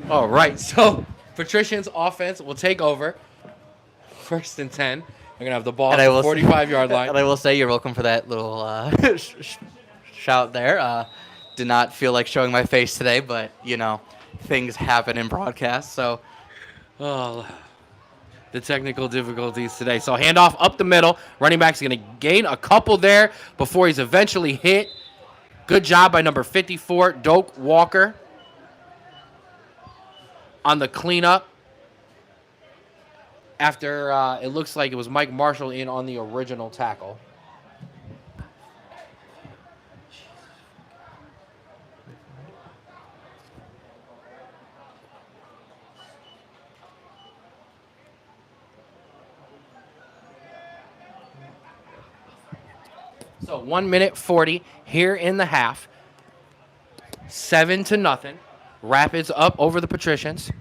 All right, so Patricians offense will take over. 1st and 10. They're going to have the ball at the 45-yard line. And I will say you're welcome for that little shout there. Did not feel like showing my face today, but, things happen in broadcast. So, Oh, the technical difficulties today. So handoff up the middle. Running back's going to gain a couple there before he's eventually hit. Good job by number 54, Doak Walker, on the cleanup. After it looks like it was Mike Marshall in on the original tackle. So 1 minute 40 here in the half. 7-0. Rapids up over the Patricians.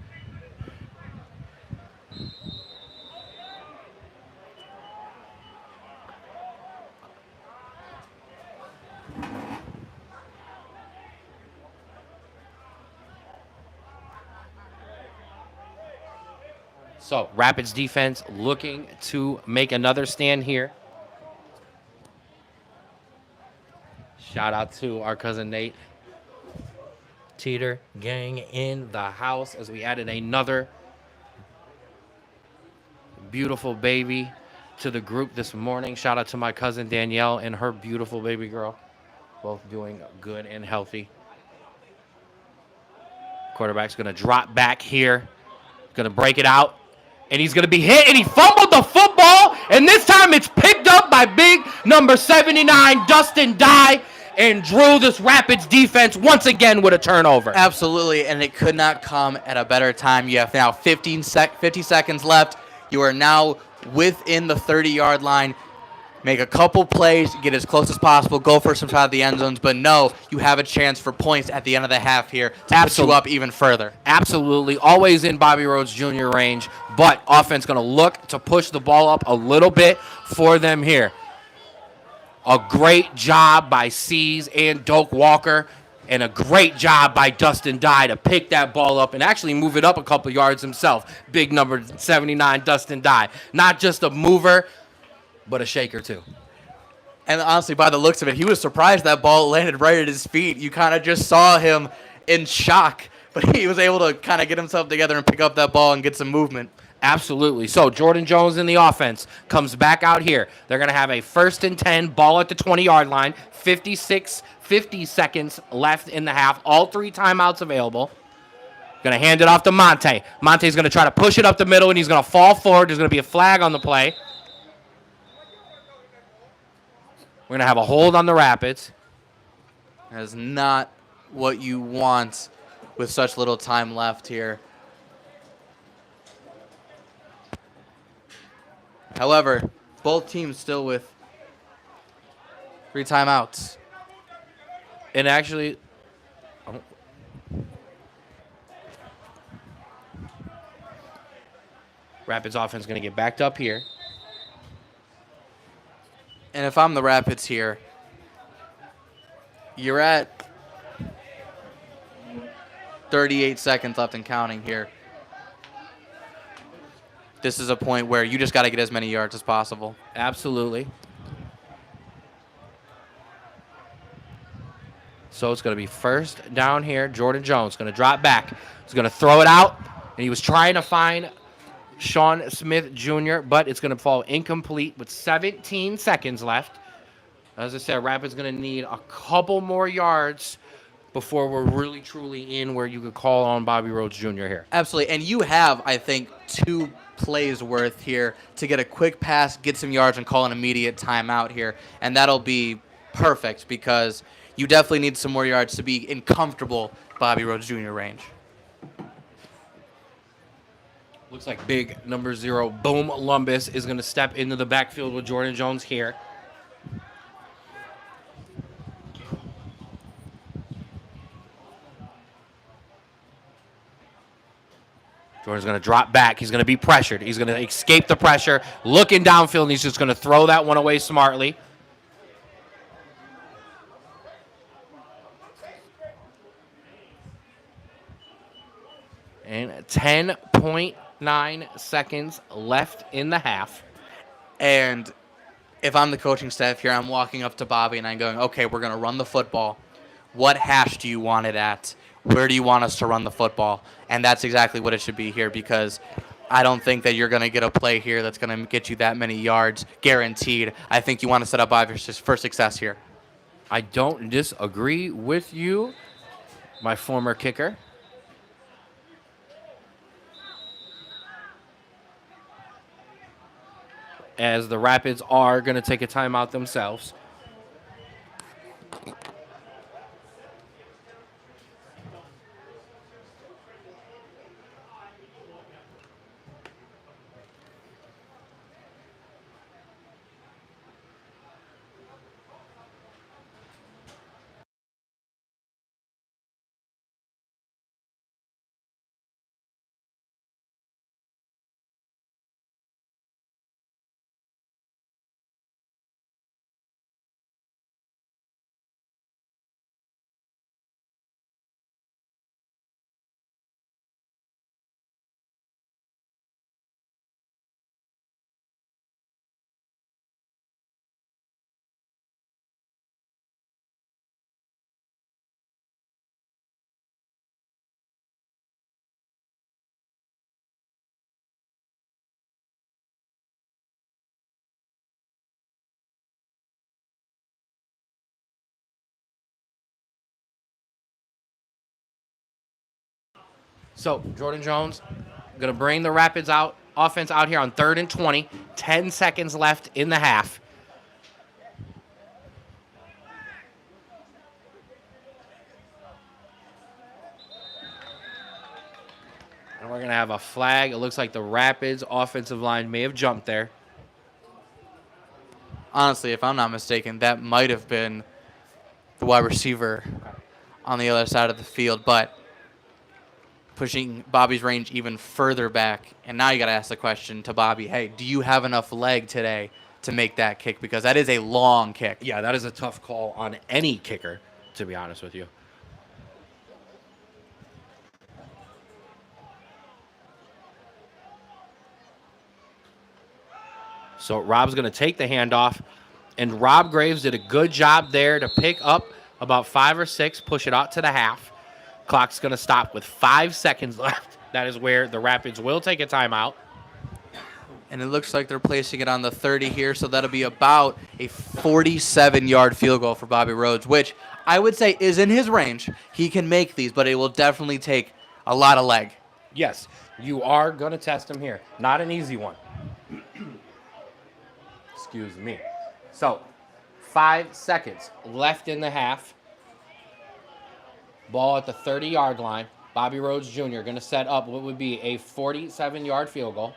So Rapids defense looking to make another stand here. Shout out to our cousin Nate. Teeter gang in the house as we added another beautiful baby to the group this morning. Shout out to my cousin Danielle and her beautiful baby girl. Both doing good and healthy. Quarterback's going to drop back here. Going to break it out. And he's going to be hit, and he fumbled the football. And this time it's picked up by big number 79, Dustin Dye, and drew this Rapids defense once again with a turnover. absolutely, and it could not come at a better time. You have now 50 seconds left. You are now within the 30-yard line. Make a couple plays, get as close as possible, go for some shot at the end zones. But no, you have a chance for points at the end of the half here to put you up even further. Absolutely. Always in Bobby Rhodes Jr. range, but offense going to look to push the ball up a little bit for them here. A great job by Seas and Doak Walker, and a great job by Dustin Dye to pick that ball up and actually move it up a couple yards himself. Big number 79, Dustin Dye. Not just a mover, but a shaker too. And honestly, by the looks of it, he was surprised that ball landed right at his feet. You kind of just saw him in shock, but he was able to kind of get himself together and pick up that ball and get some movement. Absolutely. So Jordan Jones in the offense comes back out here. They're going to have a 1st and 10, ball at the 20-yard line, 50 seconds left in the half, all 3 timeouts available. Going to hand it off to Monte. Monte's going to try to push it up the middle, and he's going to fall forward. There's going to be a flag on the play. We're going to have a hold on the Rapids. That is not what you want with such little time left here. However, both teams still with 3 timeouts. And actually, Rapids offense going to get backed up here. And if I'm the Rapids here, you're at 38 seconds left and counting here. this is a point where you just got to get as many yards as possible. Absolutely. So it's going to be first down here. Jordan Jones going to drop back. He's going to throw it out, and he was trying to find Sean Smith Jr., but it's going to fall incomplete with 17 seconds left. As I said, Rapids going to need a couple more yards before we're really, truly in where you could call on Bobby Rhodes Jr. here. Absolutely. And you have, I think, 2 plays worth here to get a quick pass, get some yards, and call an immediate timeout here. And that'll be perfect because you definitely need some more yards to be in comfortable Bobby Rhodes Jr. range. Looks like big number 0, Boom Lumbus, is going to step into the backfield with Jordan Jones here. Jordan's going to drop back. He's going to be pressured. He's going to escape the pressure, looking downfield, and he's just going to throw that one away smartly. And 10.9 seconds left in the half. And if I'm the coaching staff here, I'm walking up to Bobby and I'm going, okay, we're going to run the football. What hash do you want it at? Where do you want us to run the football? And that's exactly what it should be here because I don't think that you're going to get a play here that's going to get you that many yards guaranteed. I think you want to set up Bobby for success here. I don't disagree with you, my former kicker. As the Rapids are going to take a timeout themselves. So Jordan Jones going to bring the Rapids offense out here on 3rd and 20. 10 seconds left in the half. And we're going to have a flag. It looks like the Rapids offensive line may have jumped there. Honestly, if I'm not mistaken, that might have been the wide receiver on the other side of the field, but pushing Bobby's range even further back. And now you got to ask the question to Bobby, hey, do you have enough leg today to make that kick? Because that is a long kick. Yeah, that is a tough call on any kicker, to be honest with you. So Rob's going to take the handoff, and Rob Graves did a good job there to pick up about 5 or 6, push it out to the half. Clock's going to stop with 5 seconds left. That is where the Rapids will take a timeout. And it looks like they're placing it on the 30 here, so that'll be about a 47-yard field goal for Bobby Rhodes, which I would say is in his range. He can make these, but it will definitely take a lot of leg. Yes, you are going to test him here. Not an easy one. Excuse me. So, 5 seconds left in the half. Ball at the 30-yard line. Bobby Rhodes Jr. going to set up what would be a 47-yard field goal.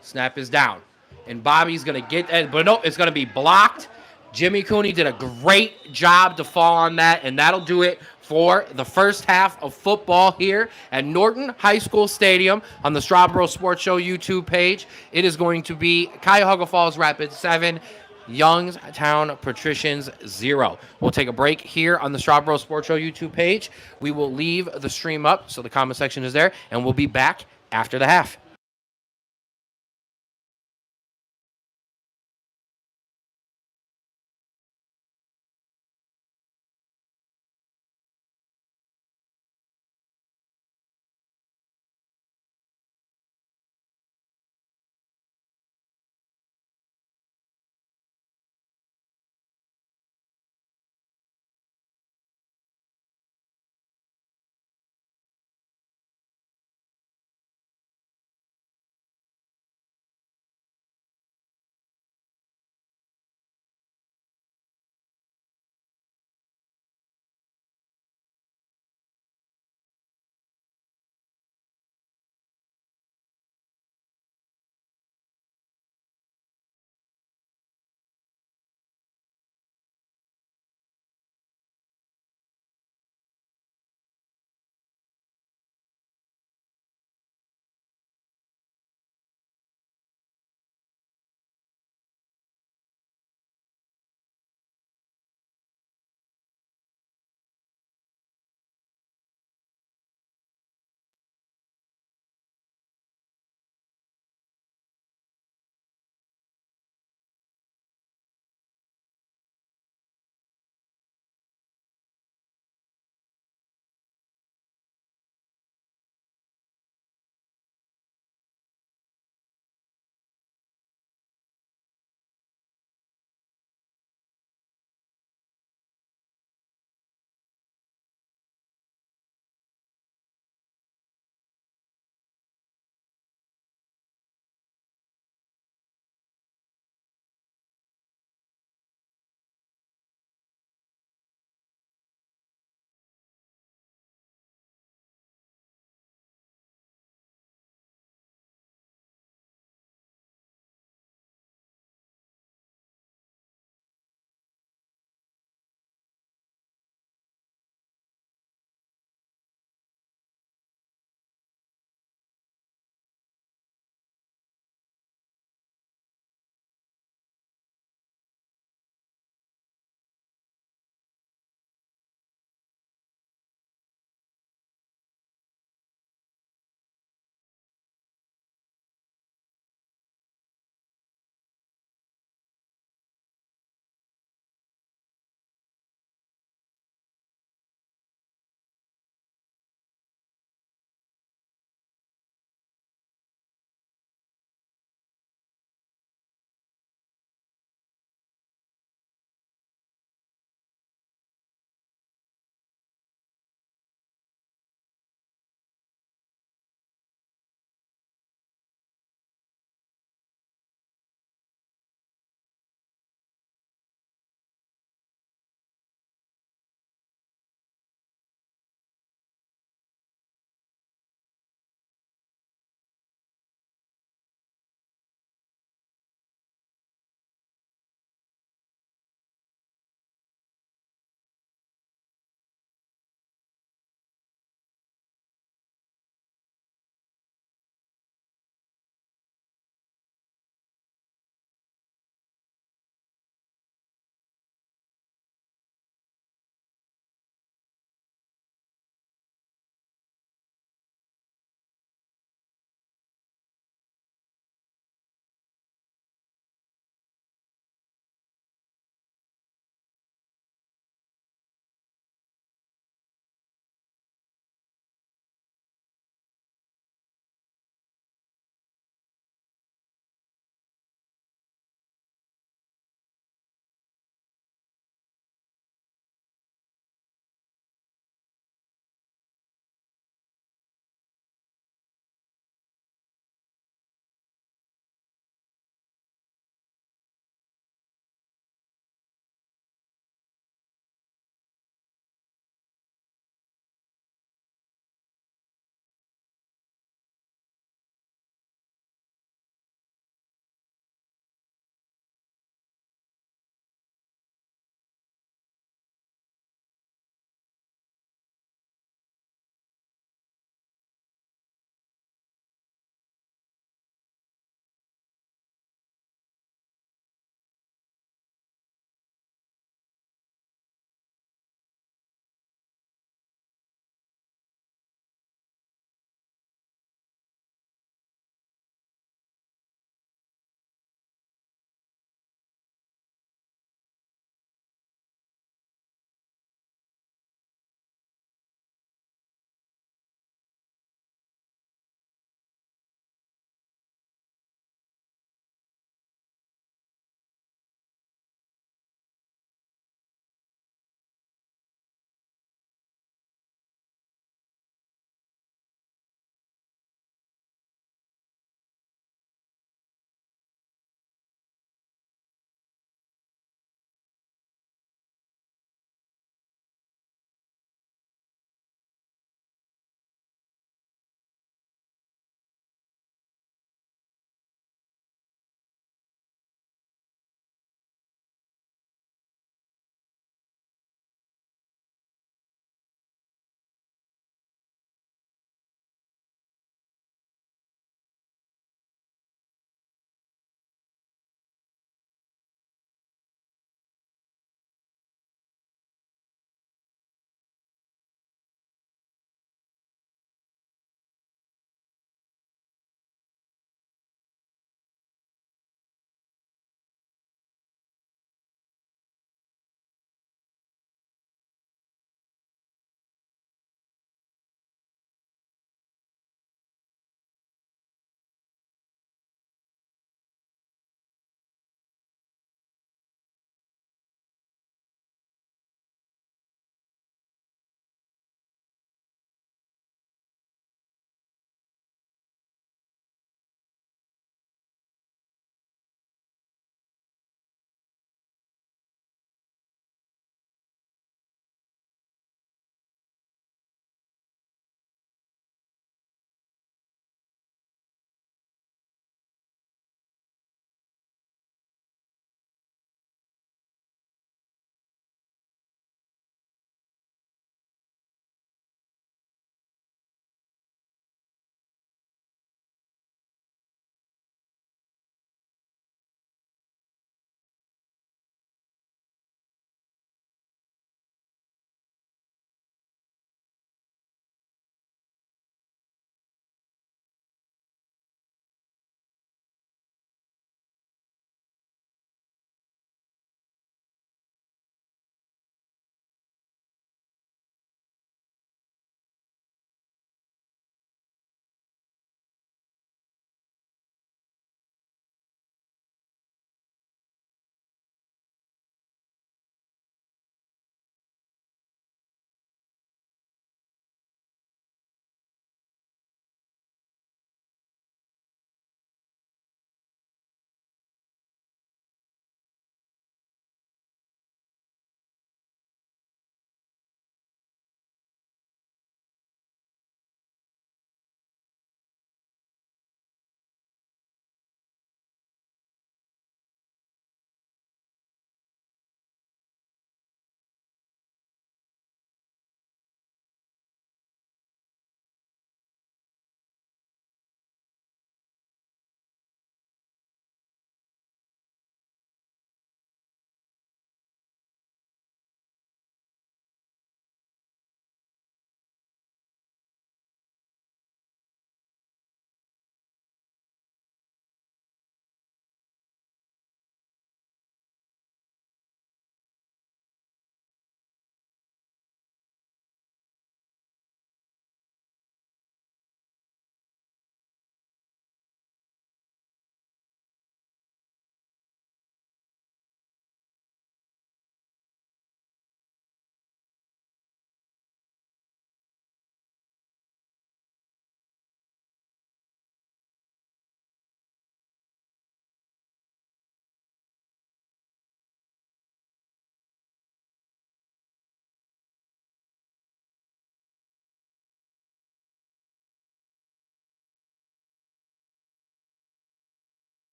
Snap is down. And Bobby's going to get, but no, it's going to be blocked. Jimmy Cooney did a great job to fall on that, and that'll do it for the first half of football here at Norton High School Stadium on the Strawboro Sports Show YouTube page. It is going to be Cuyahoga Falls Rapids 7, Youngstown Patricians 0. We'll take a break here on the Strawboro Sports Show YouTube page. We will leave the stream up, so the comment section is there, and we'll be back after the half.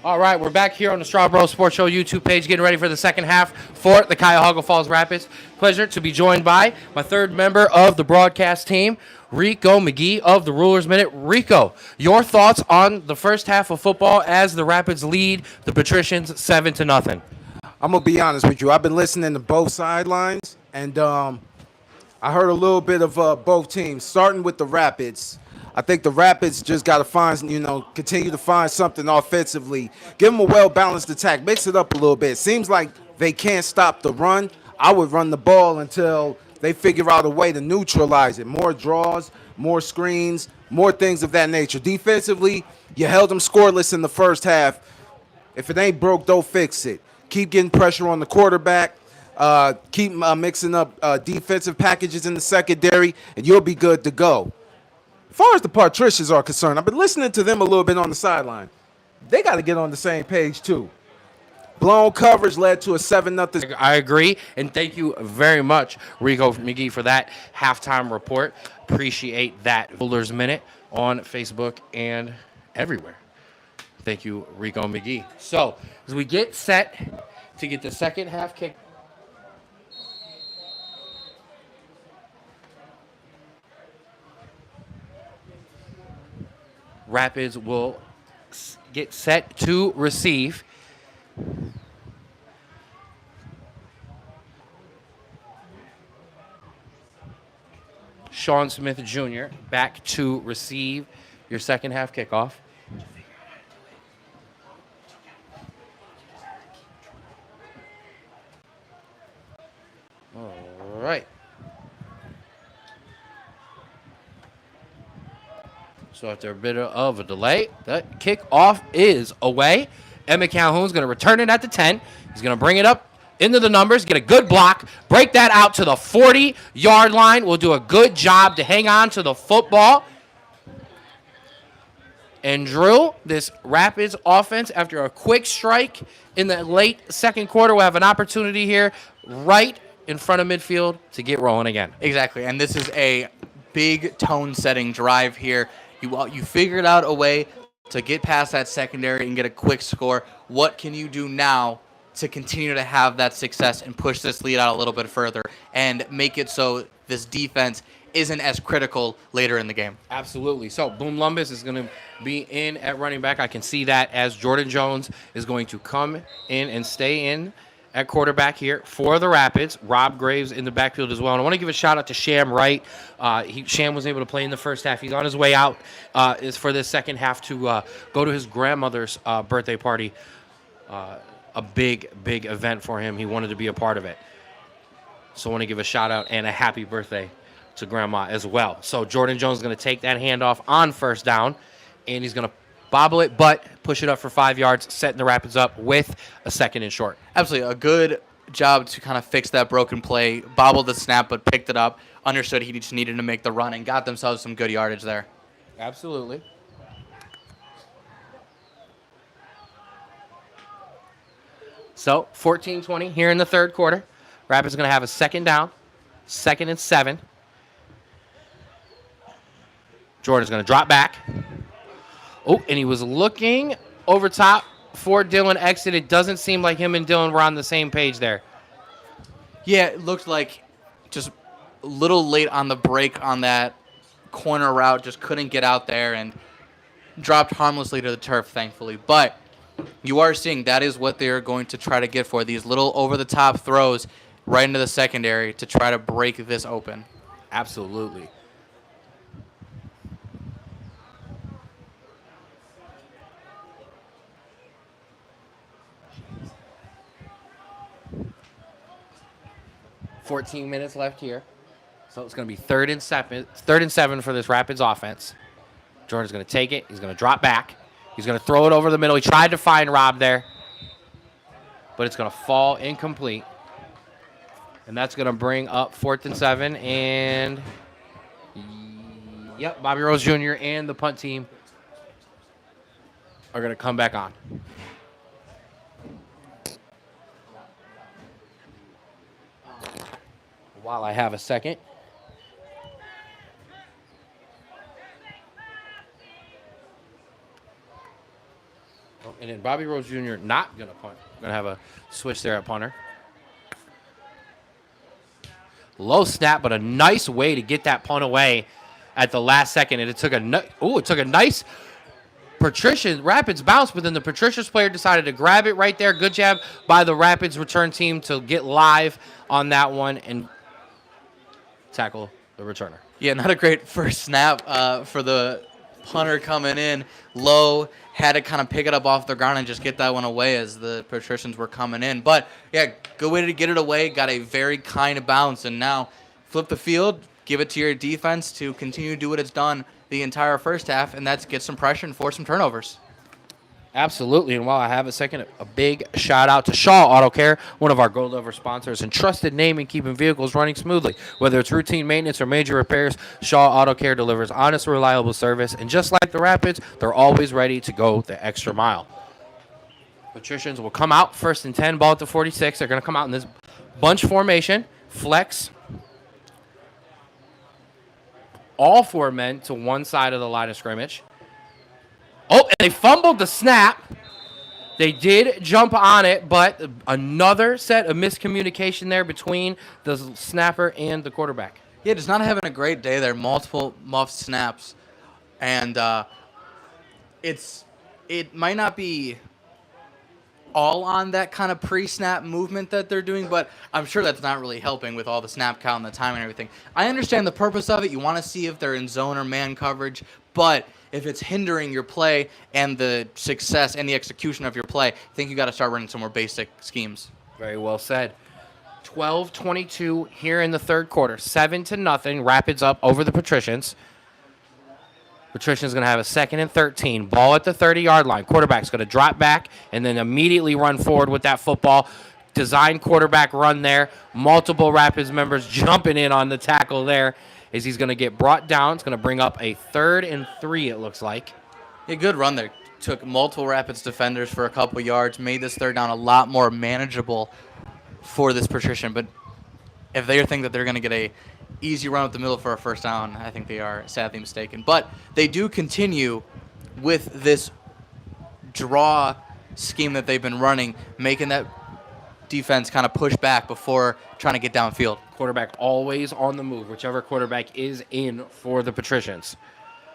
All right, we're back here on the Strawboro Sports Show YouTube page, getting ready for the second half for the Cuyahoga Falls Rapids. Pleasure to be joined by my third member of the broadcast team, Rico McGee of the Rulers Minute. Rico, your thoughts on the first half of football as the Rapids lead the Patricians 7-0. I'm gonna be honest with you. I've been listening to both sidelines, and I heard a little bit of both teams. Starting with the Rapids, I think the Rapids just got to continue to find something offensively. Give them a well-balanced attack. Mix it up a little bit. Seems like they can't stop the run. I would run the ball until they figure out a way to neutralize it. More draws, more screens, more things of that nature. Defensively, you held them scoreless in the first half. If it ain't broke, don't fix it. Keep getting pressure on the quarterback. Keep mixing up defensive packages in the secondary, and you'll be good to go. As far as the Patricians are concerned, I've been listening to them a little bit on the sideline. They got to get on the same page, too. Blown coverage led to a 7-0. I agree, and thank you very much, Rico McGee, for that halftime report. Appreciate that. Rulers Minute on Facebook and everywhere. Thank you, Rico McGee. So, as we get set to get the second half kick, Rapids will get set to receive. Sean Smith Jr. back to receive your second half kickoff. All right. So after a bit of a delay, that kickoff is away. Emmett Calhoun's going to return it at the 10. He's going to bring it up into the numbers, get a good block, break that out to the 40-yard line. We'll do a good job to hang on to the football. And Drew, this Rapids offense, after a quick strike in the late second quarter, will have an opportunity here right in front of midfield to get rolling again. Exactly, and this is a big tone-setting drive here. You figured out a way to get past that secondary and get a quick score. What can you do now to continue to have that success and push this lead out a little bit further and make it so this defense isn't as critical later in the game? Absolutely. So Boom Lumbus is going to be in at running back. I can see that as Jordan Jones is going to come in and stay in at quarterback here for the Rapids. Rob Graves in the backfield as well. And I want to give a shout out to Sham Wright. Sham was able to play in the first half. He's on his way out is for this second half to go to his grandmother's birthday party. A big event for him. He wanted to be a part of it. So I want to give a shout out and a happy birthday to Grandma as well. So Jordan Jones is going to take that handoff on first down, and he's going to bobble it, but push it up for 5 yards, setting the Rapids up with a second and short. Absolutely. A good job to kind of fix that broken play. Bobbled the snap, but picked it up. Understood he just needed to make the run and got themselves some good yardage there. Absolutely. So 14-20 here in the third quarter. Rapids going to have a second down, 2nd and 7. Jordan's going to drop back. Oh, and he was looking over top for Dylan exit. It doesn't seem like him and Dylan were on the same page there. Yeah, it looked like just a little late on the break on that corner route. Just couldn't get out there and dropped harmlessly to the turf, thankfully. But you are seeing that is what they're going to try to get for these little over-the-top throws right into the secondary to try to break this open. Absolutely. $14 minutes left here. So it's going to be 3rd and 7 for this Rapids offense. Jordan's going to take it. He's going to drop back. He's going to throw it over the middle. He tried to find Rob there, but it's going to fall incomplete. And that's going to bring up 4th and 7. And, yep, Bobby Rose Jr. and the punt team are going to come back on. While I have a second. And then Bobby Rose Jr. not going to punt. Going to have a switch there at punter. Low snap, but a nice way to get that punt away at the last second. And it took a nice Patrician Rapids bounce, but then the Patricians player decided to grab it right there. Good job by the Rapids return team to get live on that one and tackle the returner. Yeah, not a great first snap for the punter coming in. Low, had to kind of pick it up off the ground and just get that one away as the Patricians were coming in. But, yeah, good way to get it away. Got a very kind bounce. And now flip the field, give it to your defense to continue to do what it's done the entire first half, and that's get some pressure and force some turnovers. Absolutely, and while I have a second, a big shout out to Shaw Auto Care, one of our Gold Lover sponsors and trusted name in keeping vehicles running smoothly. Whether it's routine maintenance or major repairs, Shaw Auto Care delivers honest, reliable service, and just like the Rapids, they're always ready to go the extra mile. Patricians will come out first and 10, ball at the 46. They're going to come out in this bunch formation, flex. All 4 men to one side of the line of scrimmage. Oh, and they fumbled the snap. They did jump on it, but another set of miscommunication there between the snapper and the quarterback. Yeah, just not having a great day there. Multiple muffed snaps. And it might not be all on that kind of pre-snap movement that they're doing, but I'm sure that's not really helping with all the snap count and the time and everything. I understand the purpose of it. You want to see if they're in zone or man coverage, but if it's hindering your play and the success and the execution of your play, I think you got to start running some more basic schemes. Very well said. 12-22 here in the third quarter. 7-0. Rapids up over the Patricians. Patricians going to have a 2nd and 13. Ball at the 30-yard line. Quarterback's going to drop back and then immediately run forward with that football. Design quarterback run there. Multiple Rapids members jumping in on the tackle there as he's going to get brought down. It's going to bring up a 3rd and 3, it looks like. A good run there. Took multiple Rapids defenders for a couple yards. Made this third down a lot more manageable for this Patrician. But if they think that they're going to get a easy run up the middle for a first down, I think they are sadly mistaken. But they do continue with this draw scheme that they've been running, making that defense kind of push back before trying to get downfield. Quarterback always on the move, whichever quarterback is in for the Patricians.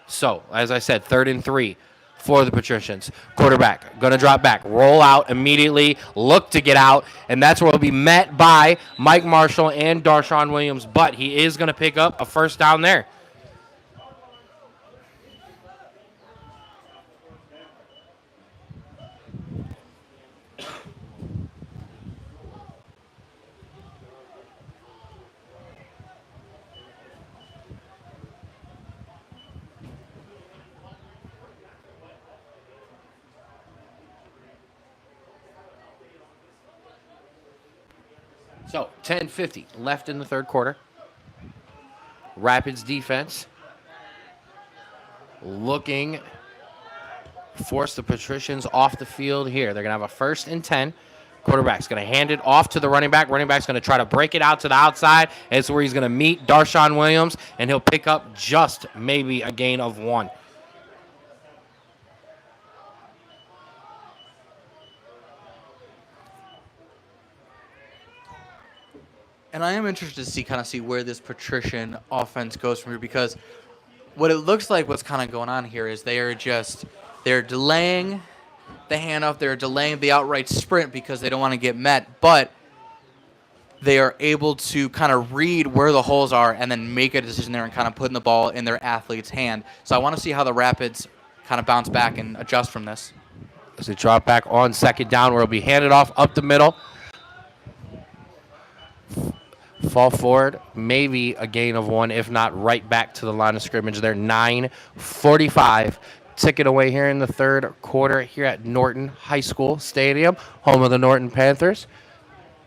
So, as I said, 3rd and 3 for the Patricians. Quarterback going to drop back, roll out immediately, look to get out, and that's where he'll be met by Mike Marshall and Darshawn Williams, but he is going to pick up a first down there. So, 10:50 left in the third quarter. Rapids defense looking to force the Patricians off the field here. They're going to have a 1st and 10. Quarterback's going to hand it off to the running back. Running back's going to try to break it out to the outside. It's where he's going to meet Darshawn Williams, and he'll pick up just maybe a gain of 1. And I am interested to see where this Patrician offense goes from here, because what it looks like what's kind of going on here is they're delaying the handoff, they're delaying the outright sprint because they don't want to get met, but they are able to kind of read where the holes are and then make a decision there and kind of putting the ball in their athlete's hand. So I want to see how the Rapids kind of bounce back and adjust from this. As they drop back on 2nd down, where it'll be handed off up the middle. Fall forward, maybe a gain of 1, if not right back to the line of scrimmage there. 9:45 ticking away here in the third quarter here at Norton High School Stadium, home of the Norton Panthers.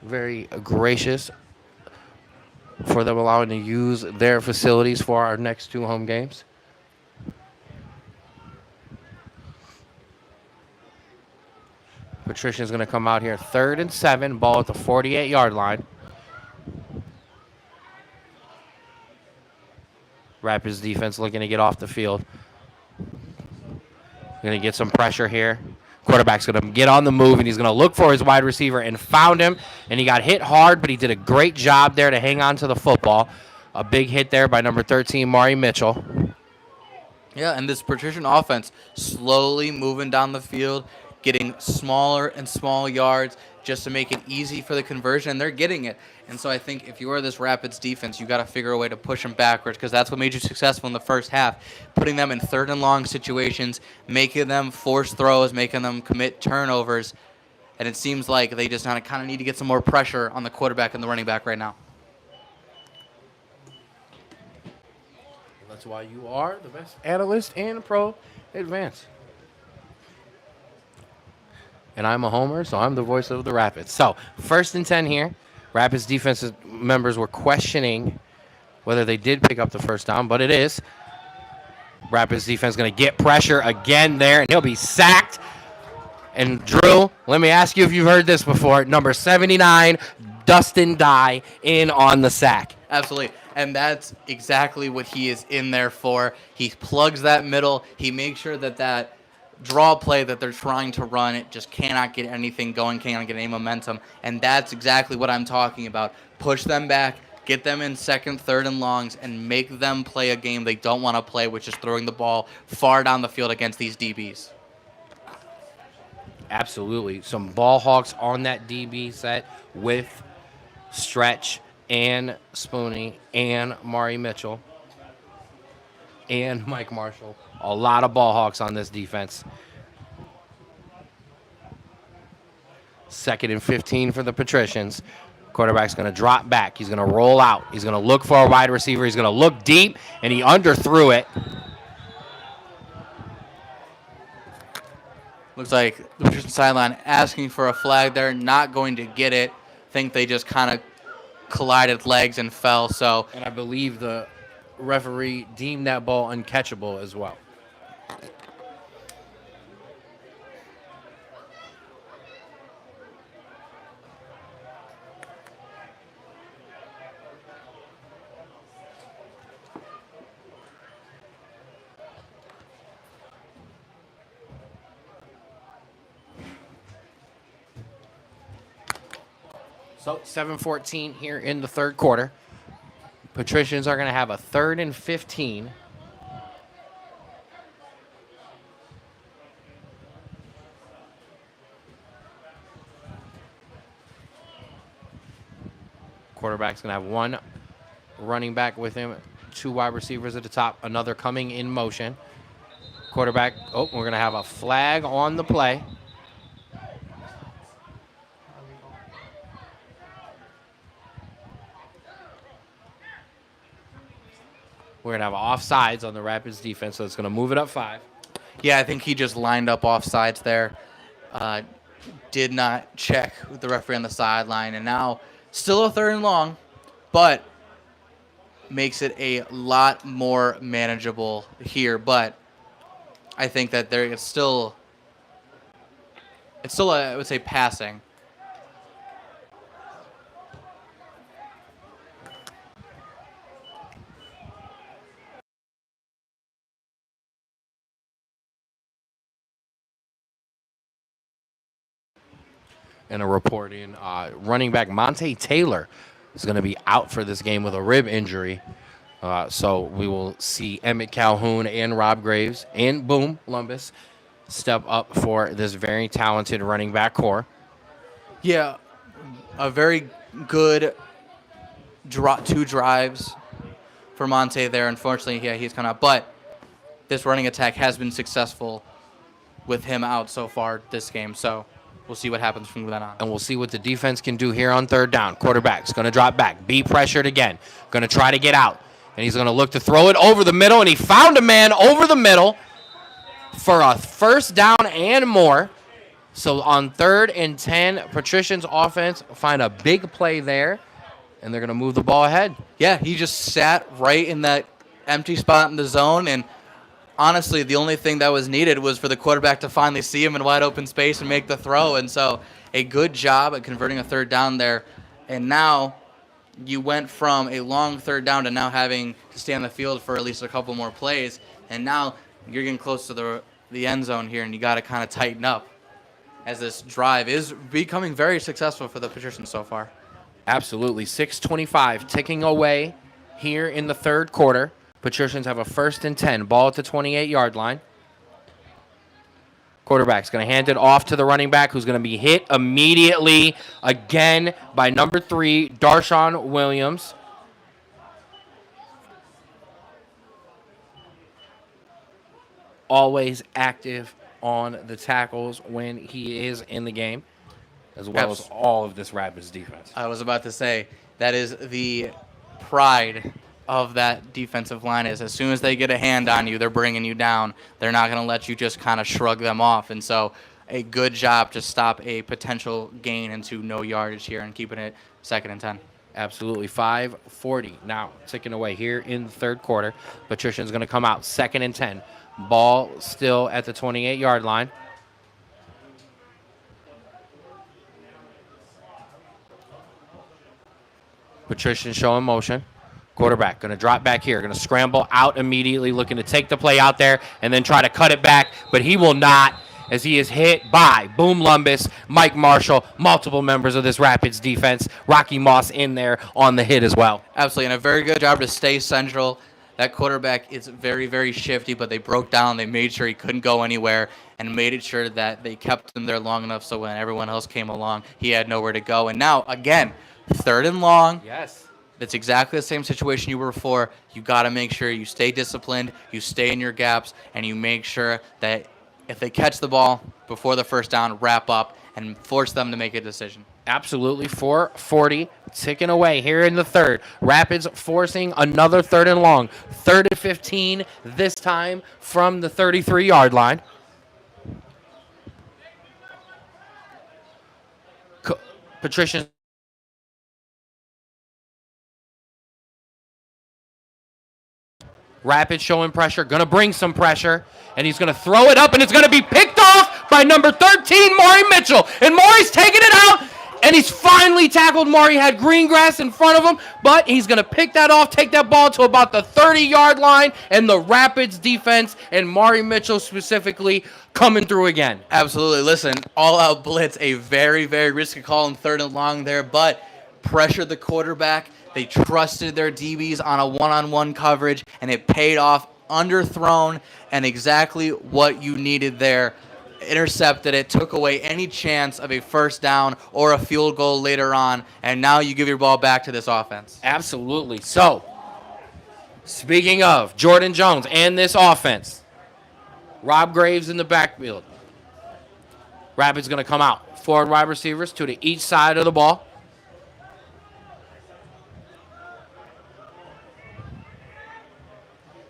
Very gracious for them allowing to use their facilities for our next 2 home games. Patrician's going to come out here 3rd and 7, ball at the 48-yard line. Rapids defense looking to get off the field. Going to get some pressure here. Quarterback's going to get on the move, and he's going to look for his wide receiver and found him. And he got hit hard, but he did a great job there to hang on to the football. A big hit there by number 13, Mari Mitchell. Yeah, and this Patrician offense slowly moving down the field, getting smaller and small yards just to make it easy for the conversion, and they're getting it. And so I think if you are this Rapids defense, you got to figure a way to push them backwards because that's what made you successful in the first half, putting them in third and long situations, making them force throws, making them commit turnovers. And it seems like they just kind of need to get some more pressure on the quarterback and the running back right now. That's why you are the best analyst in Pro Advance. And I'm a homer, so I'm the voice of the Rapids. So, 1st and 10 here. Rapids defensive members were questioning whether they did pick up the first down, but it is. Rapids defense going to get pressure again there, and he'll be sacked. And Drew, let me ask you if you've heard this before. Number 79, Dustin Dye, in on the sack. Absolutely. And that's exactly what he is in there for. He plugs that middle. He makes sure that draw play that they're trying to run, it just cannot get anything going, cannot get any momentum. And that's exactly what I'm talking about. Push them back, get them in second, third, and longs, and make them play a game they don't want to play, which is throwing the ball far down the field against these DBs. Absolutely. Some ball hawks on that DB set with Stretch and Spooney and Mari Mitchell and Mike Marshall. A lot of ball hawks on this defense. 2nd and 15 for the Patricians. Quarterback's going to drop back. He's going to roll out. He's going to look for a wide receiver. He's going to look deep, and he underthrew it. Looks like the Patrician sideline asking for a flag there, not going to get it. Think they just kind of collided legs and fell. So, And I believe the referee deemed that ball uncatchable as well. So 7:14 here in the third quarter. Patricians are going to have a 3rd and 15. Quarterback's going to have one running back with him, 2 wide receivers at the top, another coming in motion. Quarterback, we're going to have a flag on the play. We're going to have offsides on the Rapids defense, so it's going to move it up 5. yeah, I think he just lined up offsides there. Did not check with the referee on the sideline. And now still a 3rd and long, but makes it a lot more manageable here. But I think that it's still I would say passing. And a report in running back Monte Taylor is going to be out for this game with a rib injury. So we will see Emmett Calhoun and Rob Graves and Boom Lumbus step up for this very talented running back core. Yeah, a very good 2 drives for Monte there. Unfortunately, yeah, he's coming out. But this running attack has been successful with him out so far this game. So we'll see what happens from then on. And we'll see what the defense can do here on 3rd down. Quarterback's going to drop back, be pressured again, going to try to get out. And he's going to look to throw it over the middle, and he found a man over the middle for a 1st down and more. So on 3rd and 10, Patricians offense find a big play there, and they're going to move the ball ahead. Yeah, he just sat right in that empty spot in the zone, and honestly, the only thing that was needed was for the quarterback to finally see him in wide open space and make the throw. And so a good job at converting a 3rd down there. And now you went from a long 3rd down to now having to stay on the field for at least a couple more plays. And now you're getting close to the end zone here, and you got to kind of tighten up. as this drive is becoming very successful for the Patricians so far. Absolutely. 6:25 ticking away here in the third quarter. Patricians have a 1st and 10. Ball at the 28-yard line. Quarterback's going to hand it off to the running back, who's going to be hit immediately again by number 3, Darshawn Williams. Always active on the tackles when he is in the game, as well as all of this Rapids defense. I was about to say, that is the pride of that defensive line, is as soon as they get a hand on you, they're bringing you down. They're not going to let you just kind of shrug them off. And so a good job to stop a potential gain into no yardage here and keeping it 2nd and 10. Absolutely. 5:40 now ticking away here in the third quarter. Patrician's going to come out 2nd and 10. Ball still at the 28-yard line. Patrician showing motion. Quarterback going to drop back here. Going to scramble out immediately, looking to take the play out there and then try to cut it back. But he will not, as he is hit by Boom Lumbus, Mike Marshall, multiple members of this Rapids defense. Rocky Moss in there on the hit as well. Absolutely, and a very good job to stay central. That quarterback is very, very shifty, but they broke down. They made sure he couldn't go anywhere and made it sure that they kept him there long enough so when everyone else came along, he had nowhere to go. And now, again, 3rd and long. Yes. It's exactly the same situation you were before. You got to make sure you stay disciplined, you stay in your gaps, and you make sure that if they catch the ball before the first down, wrap up and force them to make a decision. Absolutely. 4:40 ticking away here in the third. Rapids forcing another 3rd and long. 3rd and 15 this time from the 33-yard line. Patrician Rapids showing pressure, going to bring some pressure, and he's going to throw it up, and it's going to be picked off by number 13, Maury Mitchell. And Maury's taking it out, and he's finally tackled. Maury had green grass in front of him, but he's going to pick that off, take that ball to about the 30-yard line, and the Rapids defense, and Maury Mitchell specifically, coming through again. Absolutely. Listen, all-out blitz, a very, very risky call in 3rd and long there, but pressured the quarterback. They trusted their DBs on a one-on-one coverage, and it paid off. Underthrown, and exactly what you needed there. Intercepted it, took away any chance of a first down or a field goal later on, and now you give your ball back to this offense. Absolutely. So, speaking of Jordan Jones and this offense, Rob Graves in the backfield. Rapids going to come out. 4 wide receivers to each side of the ball.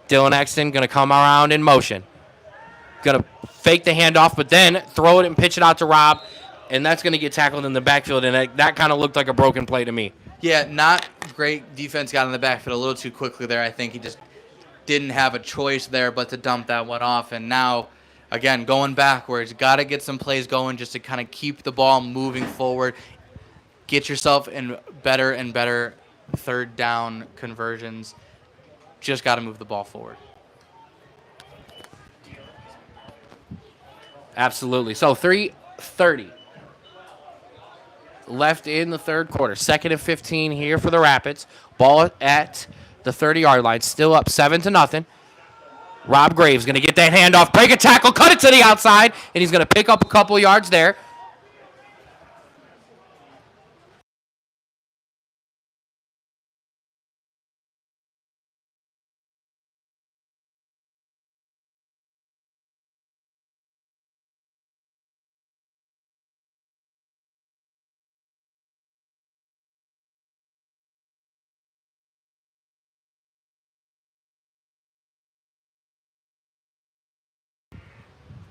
Dylan Exton going to come around in motion. Going to fake the handoff, but then throw it and pitch it out to Rob, and that's going to get tackled in the backfield, and that kind of looked like a broken play to me. Yeah, not great defense. Got in the backfield a little too quickly there. I think he just didn't have a choice there but to dump that one off, and now, again, going backwards. Got to get some plays going just to kind of keep the ball moving forward. Get yourself in better and better 3rd down conversions. Just got to move the ball forward. Absolutely. So 3:30 left in the third quarter. 2nd and 15 here for the Rapids. Ball at the 30-yard line. Still up 7-0. Rob Graves going to get that handoff, break a tackle, cut it to the outside, and he's going to pick up a couple yards there.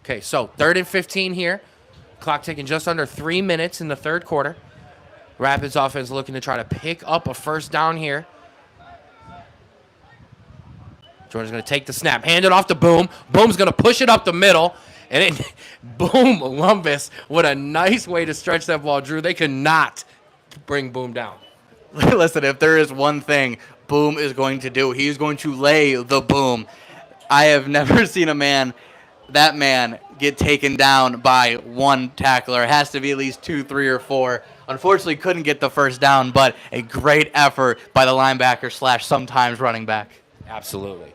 Okay, so 3rd and 15 here. Clock ticking just under 3 minutes in the third quarter. Rapids offense looking to try to pick up a first down here. Jordan's going to take the snap, hand it off to Boom. Boom's going to push it up the middle. And it, Boom Lumbus, what a nice way to stretch that ball, Drew. They could not bring Boom down. Listen, if there is one thing Boom is going to do, he's going to lay the boom. I have never seen that man get taken down by one tackler. It has to be at least 2, 3, or 4. Unfortunately, couldn't get the first down, but a great effort by the linebacker / sometimes running back. Absolutely.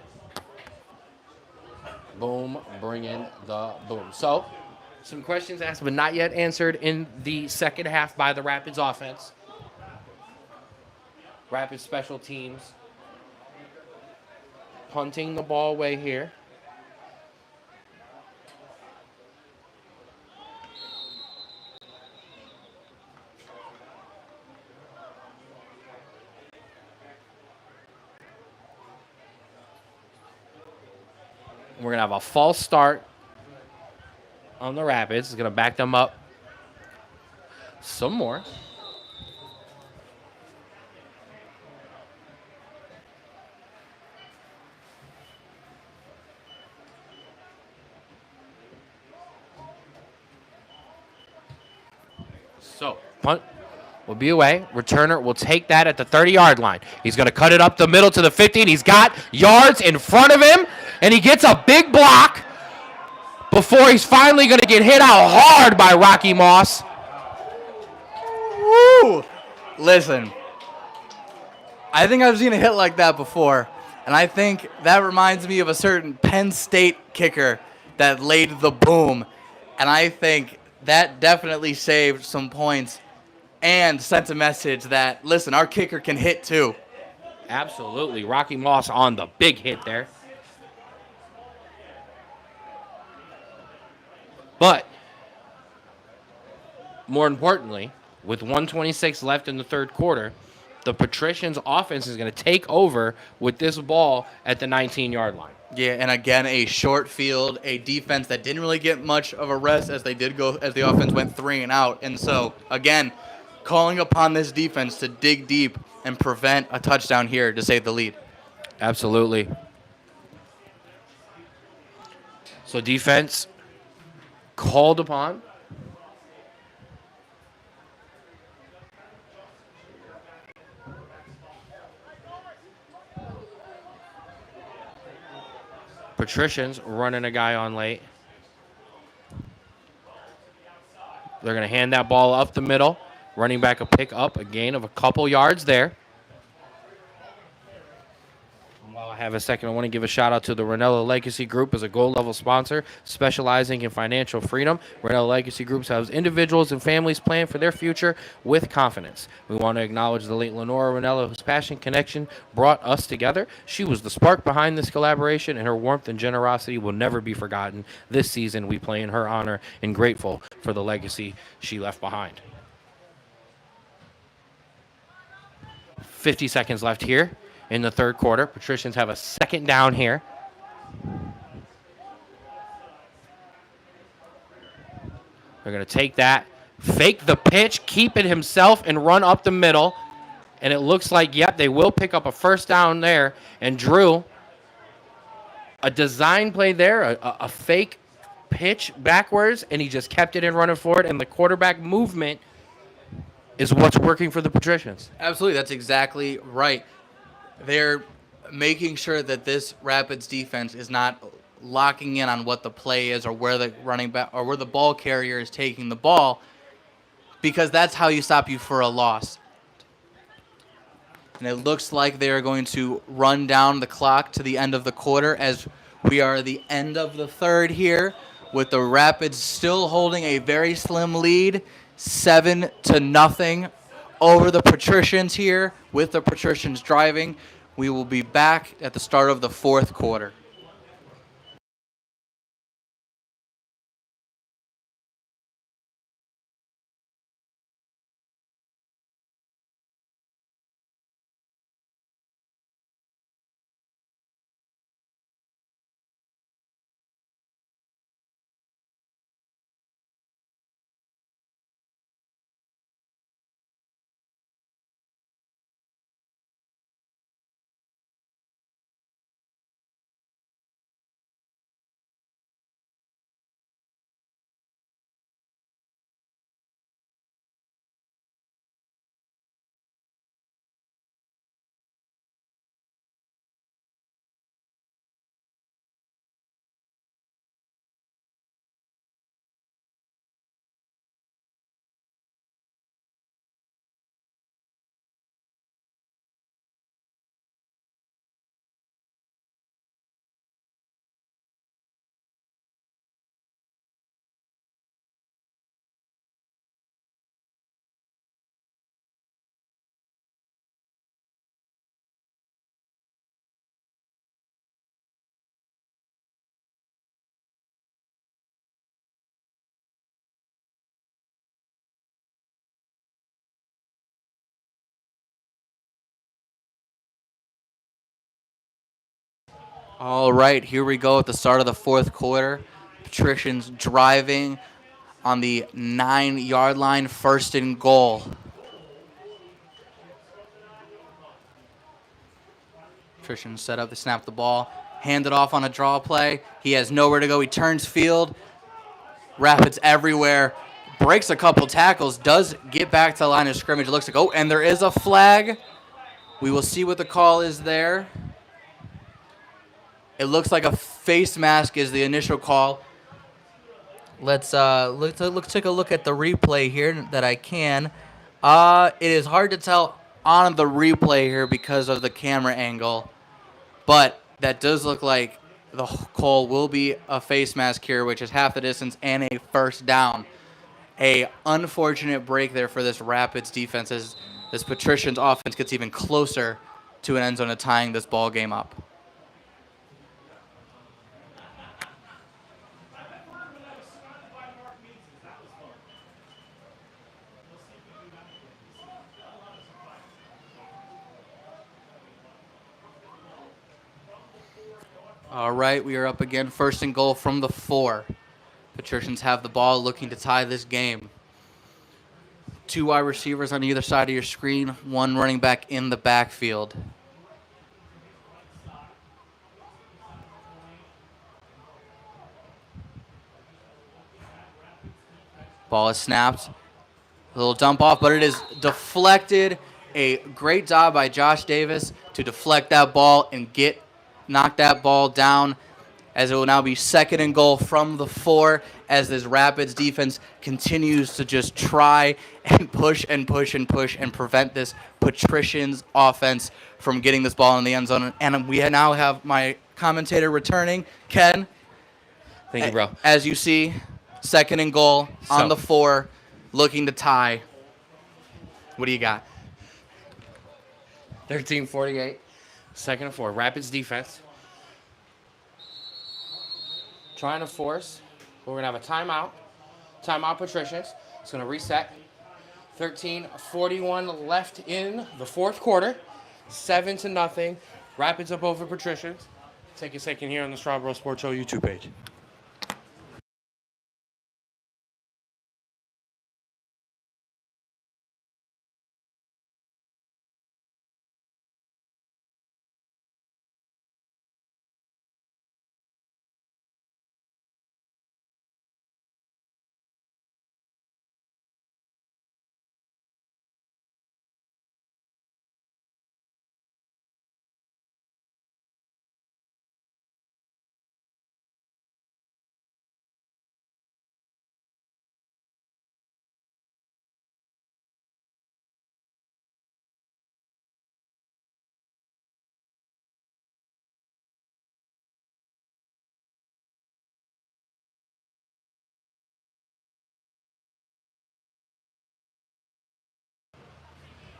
Boom, bring in the boom. So, some questions asked but not yet answered in the second half by the Rapids offense. Rapids special teams punting the ball away here. We're going to have a false start on the Rapids. It's going to back them up some more. So, punt will be away. Returner will take that at the 30-yard line. He's going to cut it up the middle to the 50, and he's got yards in front of him, and he gets a big block before he's finally going to get hit out hard by Rocky Moss. Woo! Listen, I think I've seen a hit like that before, and I think that reminds me of a certain Penn State kicker that laid the boom, and I think that definitely saved some points and sent a message that, listen, our kicker can hit too. Absolutely. Rocky Moss on the big hit there. But more importantly, with 1:26 left in the third quarter, the Patricians offense is going to take over with this ball at the 19-yard line. Yeah, and again, a short field, a defense that didn't really get much of a rest as the offense went 3 and out. And so, again, calling upon this defense to dig deep and prevent a touchdown here to save the lead. Absolutely. So defense called upon. Patricians running a guy on late. They're going to hand that ball up the middle. Running back a pick up, a gain of a couple yards there. While I have a second, I want to give a shout out to the Ranella Legacy Group as a gold level sponsor specializing in financial freedom. Ranella Legacy Group helps individuals and families plan for their future with confidence. We want to acknowledge the late Lenora Ranella, whose passion connection brought us together. She was the spark behind this collaboration, and her warmth and generosity will never be forgotten. This season, we play in her honor and grateful for the legacy she left behind. 50 seconds left here in the third quarter. Patricians have a second down here. They're going to take that, fake the pitch, keep it himself, and run up the middle. And it looks like, yep, they will pick up a first down there. And Drew, a design play there, a fake pitch backwards, and he just kept it in running forward. And the quarterback movement is what's working for the Patricians. Absolutely, that's exactly right. They're making sure that this Rapids defense is not locking in on what the play is or where the running back or where the ball carrier is taking the ball, because that's how you stop you for a loss. And it looks like they are going to run down the clock to the end of the quarter as we are at the end of the third here, with the Rapids still holding a very slim lead, 7-0 over the Patricians here, with the Patricians driving. We will be back at the start of the fourth quarter. All right, here we go at the start of the fourth quarter. Patricians driving on the 9-yard line, first and goal. Patricians set up to snap the ball, hand it off on a draw play. He has nowhere to go. He turns field. Rapids everywhere. Breaks a couple tackles, does get back to the line of scrimmage. It looks like, oh, and there is a flag. We will see what the call is there. It looks like a face mask is the initial call. Let's take a look at the replay here that I can. It is hard to tell on the replay here because of the camera angle, but that does look like the call will be a face mask here, which is half the distance and a first down. A unfortunate break there for this Rapids defense as this Patricians offense gets even closer to an end zone of tying this ball game up. All right, we are up again, first and goal from the 4. Patricians have the ball looking to tie this game. 2 wide receivers on either side of your screen, 1 running back in the backfield. Ball is snapped. A little dump off, but it is deflected. A great job by Josh Davis to deflect that ball and knock that ball down, as it will now be second and goal from the 4 as this Rapids defense continues to just try and push and push and push and prevent this Patricians offense from getting this ball in the end zone. And we now have my commentator returning, Ken. Thank you, bro. As you see, second and goal on the 4, looking to tie. What do you got? 13:48, second and 4. Rapids defense trying to force. We're going to have a timeout. Timeout, Patricians. It's going to reset. 13:41 left in the fourth quarter. 7-0. Rapids up over Patricians. Take a second here on the Strawboro Sports Show YouTube page.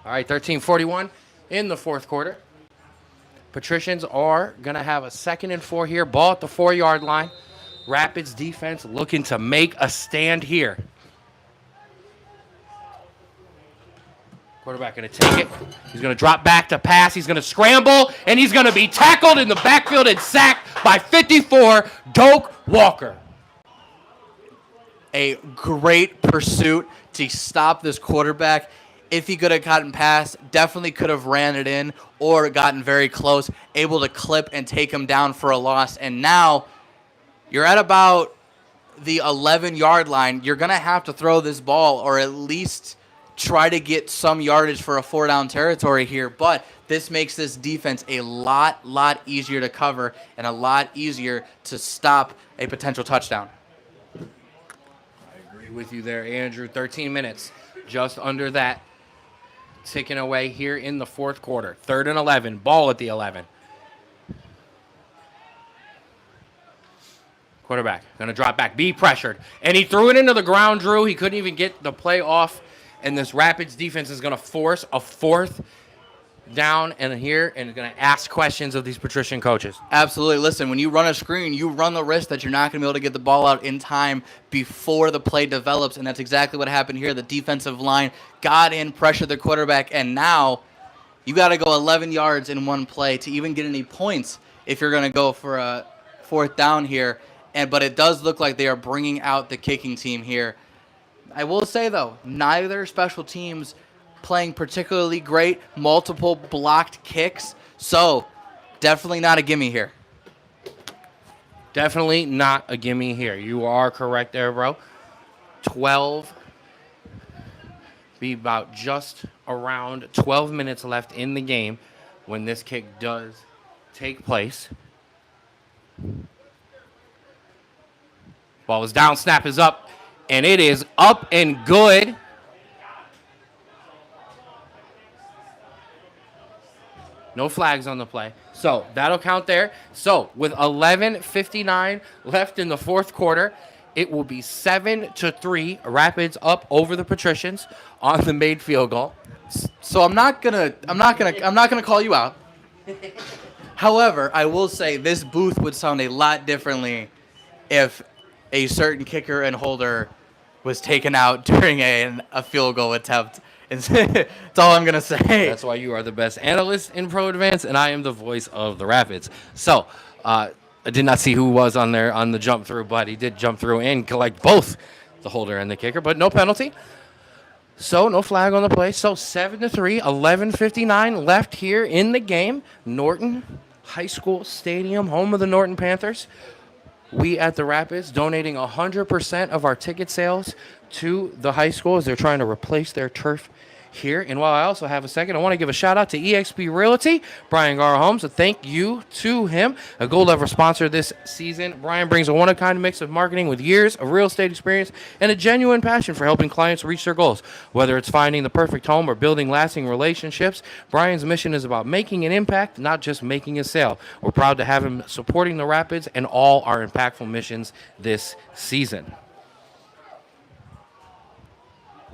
All right, 13:41 in the fourth quarter. Patricians are going to have a 2nd and 4 here. Ball at the 4-yard line. Rapids defense looking to make a stand here. Quarterback going to take it. He's going to drop back to pass. He's going to scramble, and he's going to be tackled in the backfield and sacked by 54, Doak Walker. A great pursuit to stop this quarterback. If he could have gotten past, definitely could have ran it in or gotten very close, able to clip and take him down for a loss. And now you're at about the 11-yard line. You're going to have to throw this ball or at least try to get some yardage for a 4-down territory here. But this makes this defense a lot easier to cover and a lot easier to stop a potential touchdown. I agree with you there, Andrew. 13 minutes, just under that. Ticking away here in the fourth quarter. 3rd and 11. Ball at the 11. Quarterback going to drop back. Be pressured. And he threw it into the ground, Drew. He couldn't even get the play off. And this Rapids defense is going to force a 4th down and here and going to ask questions of these Patrician coaches. Absolutely. Listen, when you run a screen, you run the risk that you're not going to be able to get the ball out in time before the play develops, and that's exactly what happened here. The defensive line got in, pressured the quarterback, and now you got to go 11 yards in one play to even get any points if you're going to go for a fourth down here. But it does look like they are bringing out the kicking team here. I will say, though, neither special teams playing particularly great, multiple blocked kicks. So definitely not a gimme here. Definitely not a gimme here. You are correct there, bro. 12. Be about just around 12 minutes left in the game when this kick does take place. Ball is down, snap is up, and it is up and good. No flags on the play. So that'll count there. So with 11:59 left in the fourth quarter, it will be 7-3. Rapids up over the Patricians on the made field goal. So I'm not gonna call you out. However, I will say this booth would sound a lot differently if a certain kicker and holder was taken out during a field goal attempt. That's all I'm going to say. That's why you are the best analyst in Pro Advance, and I am the voice of the Rapids. So I did not see who was on there on the jump through, but he did jump through and collect both the holder and the kicker, but no penalty. So no flag on the play. So 7-3, 11:59 left here in the game. Norton High School Stadium, home of the Norton Panthers. We at the Rapids donating 100% of our ticket sales to the high school as they're trying to replace their turf here. And while I also have a second, I want to give a shout out to eXp Realty, Brian Garra Holmes. A thank you to him, a Gold Lever sponsor this season. Brian brings a one-of-kind mix of marketing with years of real estate experience and a genuine passion for helping clients reach their goals. Whether it's finding the perfect home or building lasting relationships, Brian's mission is about making an impact, not just making a sale. We're proud to have him supporting the Rapids and all our impactful missions this season.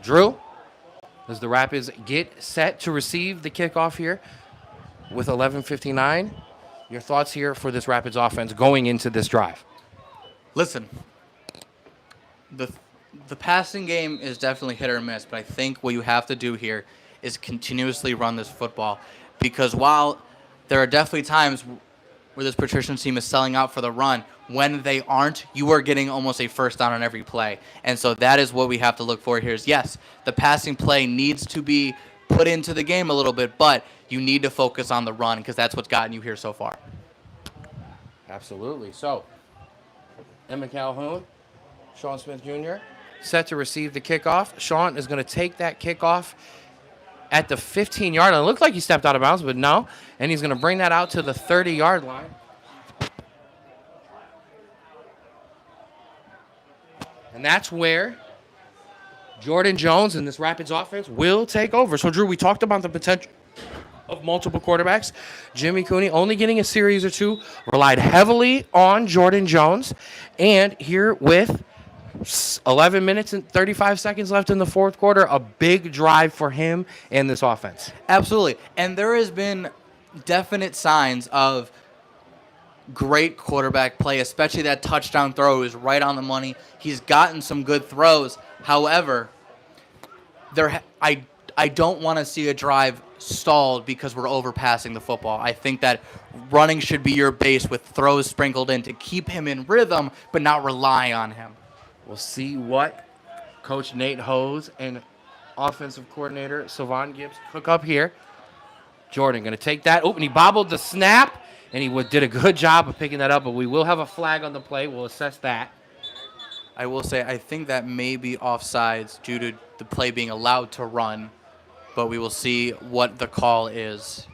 Drew, as the Rapids get set to receive the kickoff here with 11:59, your thoughts here for this Rapids offense going into this drive? Listen, the passing game is definitely hit or miss, but I think what you have to do here is continuously run this football, because while there are definitely times where this Patricians team is selling out for the run, when they aren't, you are getting almost a first down on every play. And so that is what we have to look for here is, yes, the passing play needs to be put into the game a little bit, but you need to focus on the run because that's what's gotten you here so far. Absolutely. So, Emma Calhoun, Sean Smith Jr., set to receive the kickoff. Sean is going to take that kickoff at the 15-yard line. It looked like he stepped out of bounds, but no. And he's going to bring that out to the 30-yard line. And that's where Jordan Jones and this Rapids offense will take over. So, Drew, we talked about the potential of multiple quarterbacks. Jimmy Cooney only getting a series or two, relied heavily on Jordan Jones. And here with 11 minutes and 35 seconds left in the fourth quarter, a big drive for him and this offense. Absolutely. And there has been definite signs of great quarterback play, especially that touchdown throw is right on the money. He's gotten some good throws. However, I don't want to see a drive stalled because we're overpassing the football. I think that running should be your base with throws sprinkled in to keep him in rhythm but not rely on him. We'll see what Coach Nate Hose and offensive coordinator Sylvan Gibbs cook up here. Jordan going to take that. Oh, and he bobbled the snap, and he did a good job of picking that up, but we will have a flag on the play. We'll assess that. I will say I think that may be offsides due to the play being allowed to run, but we will see what the call is.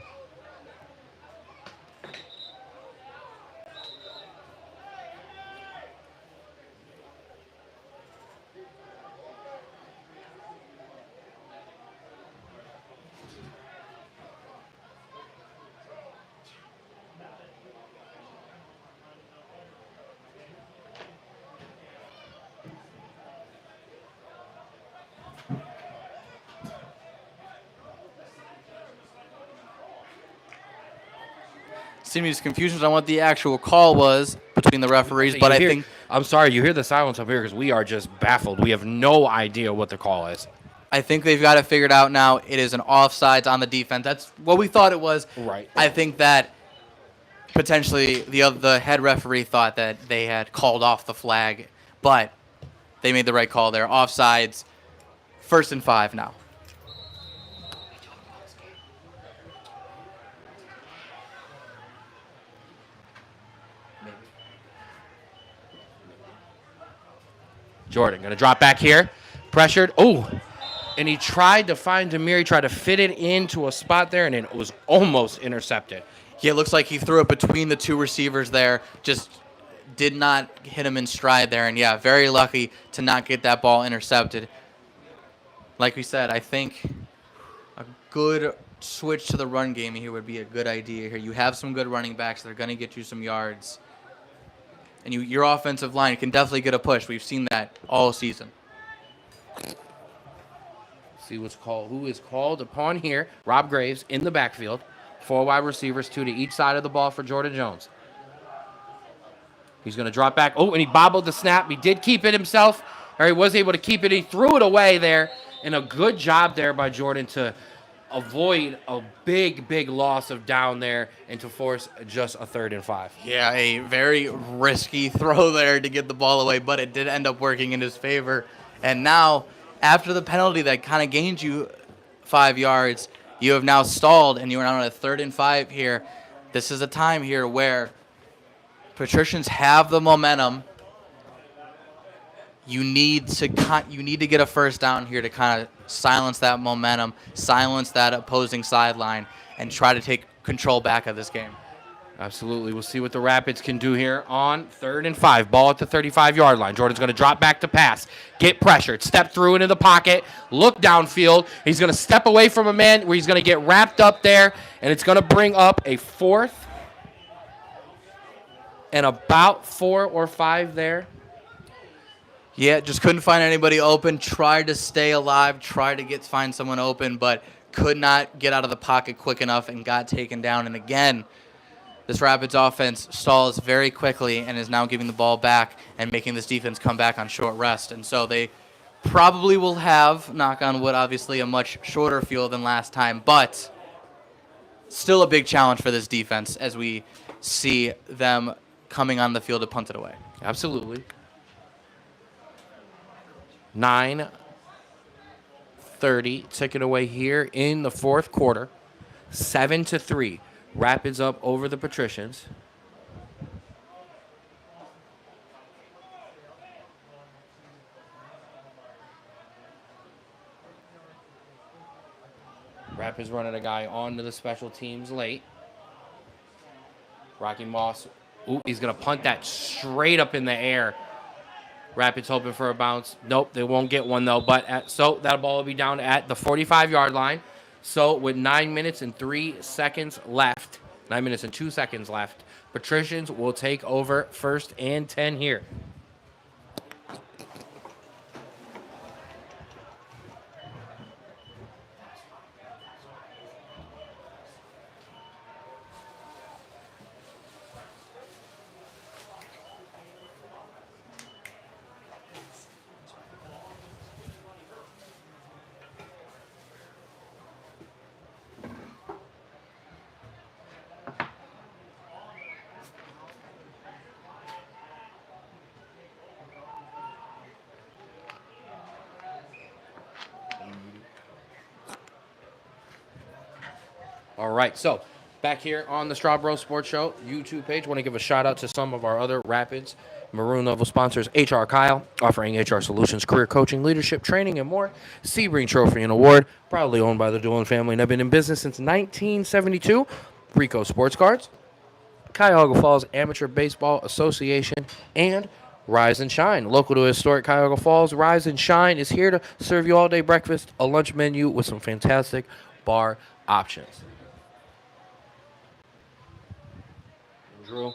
Seems confusion on what the actual call was between the referees, but I think I'm sorry, you hear the silence up here because we are just baffled. We have no idea what the call is. I think they've got it figured out now. It is an offsides on the defense. That's what we thought it was. Right. I think that potentially the head referee thought that they had called off the flag, but they made the right call there. Offsides, 1st and 5 now. Jordan going to drop back here. Pressured. Oh, and he tried to find Demir. He tried to fit it into a spot there, and it was almost intercepted. Yeah, it looks like he threw it between the two receivers there. Just did not hit him in stride there. And, yeah, very lucky to not get that ball intercepted. Like we said, I think a good switch to the run game here would be a good idea here. You have some good running backs that are going to get you some yards. And your offensive line can definitely get a push. We've seen that all season. See what's called. Who is called upon here? Rob Graves in the backfield. 4 wide receivers, 2 to each side of the ball for Jordan Jones. He's going to drop back. Oh, and he bobbled the snap. He did keep it himself, or he was able to keep it. He threw it away there, and a good job there by Jordan to avoid a big loss of down there and to force just a 3rd and 5. Yeah, a very risky throw there to get the ball away, but it did end up working in his favor. And now, after the penalty that kind of gained you 5 yards, you have now stalled, and you are now on a 3rd and 5 here. This is a time here where Patricians have the momentum. You need to get a 1st down here to kind of silence that momentum, silence that opposing sideline, and try to take control back of this game. Absolutely. We'll see what the Rapids can do here on 3rd and 5. Ball at the 35-yard line. Jordan's going to drop back to pass. Get pressured. Step through into the pocket. Look downfield. He's going to step away from a man where he's going to get wrapped up there, and it's going to bring up a 4th and about 4 or 5 there. Yeah, just couldn't find anybody open. Tried to stay alive. Tried to find someone open, but could not get out of the pocket quick enough and got taken down. And again, this Rapids offense stalls very quickly and is now giving the ball back and making this defense come back on short rest. And so they probably will have, knock on wood, obviously a much shorter field than last time, but still a big challenge for this defense as we see them coming on the field to punt it away. Absolutely. 9:30 ticking away here in the 4th quarter. 7-3. Rapids up over the Patricians. Rapids running a guy onto the special teams late. Rocky Moss. Ooh, he's going to punt that straight up in the air. Rapids hoping for a bounce. Nope, they won't get one, though. But so that ball will be down at the 45-yard line. So with 9 minutes and 3 seconds left, 9 minutes and 2 seconds left, Patricians will take over 1st and 10 here. All right, so back here on the Strawbro Sports Show YouTube page, want to give a shout out to some of our other Rapids Maroon level sponsors. HR Kyle, offering HR solutions, career coaching, leadership training, and more. Sebring Trophy and Award, proudly owned by the Doolin family and have been in business since 1972. Rico Sports Cards, Cuyahoga Falls Amateur Baseball Association, and Rise and Shine. Local to historic Cuyahoga Falls, Rise and Shine is here to serve you all-day breakfast, a lunch menu with some fantastic bar options. Drew.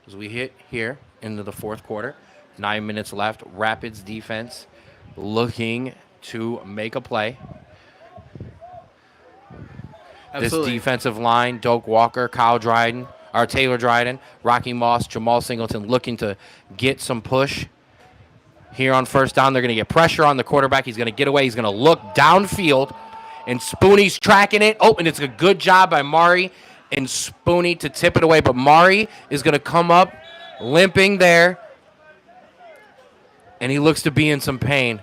As we hit here into the 4th quarter, 9 minutes left. Rapids defense looking to make a play. Absolutely. This defensive line, Doak Walker, Taylor Dryden, Rocky Moss, Jamal Singleton looking to get some push here on first down. They're going to get pressure on the quarterback. He's going to get away. He's going to look downfield, and Spoonie's tracking it. Oh, and it's a good job by Mari and Spoonie to tip it away. But Mari is going to come up limping there, and he looks to be in some pain.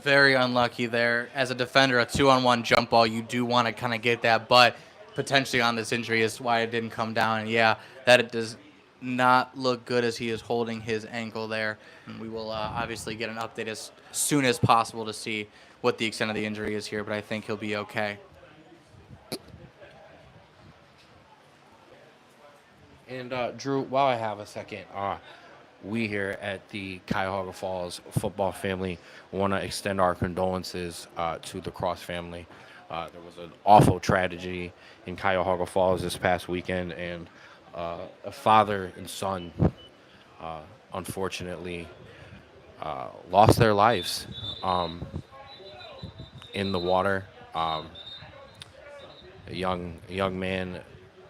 Very unlucky there. As a defender, a 2-on-1 jump ball, you do want to kind of get that, but potentially on this injury is why it didn't come down. And yeah, that it does not look good as he is holding his ankle there. And we will obviously get an update as soon as possible to see what the extent of the injury is here, but I think he'll be okay. And Drew, while I have a second, we here at the Cuyahoga Falls football family want to extend our condolences to the Cross family. There was an awful tragedy in Cuyahoga Falls this past weekend, and a father and son, unfortunately, lost their lives in the water. A young man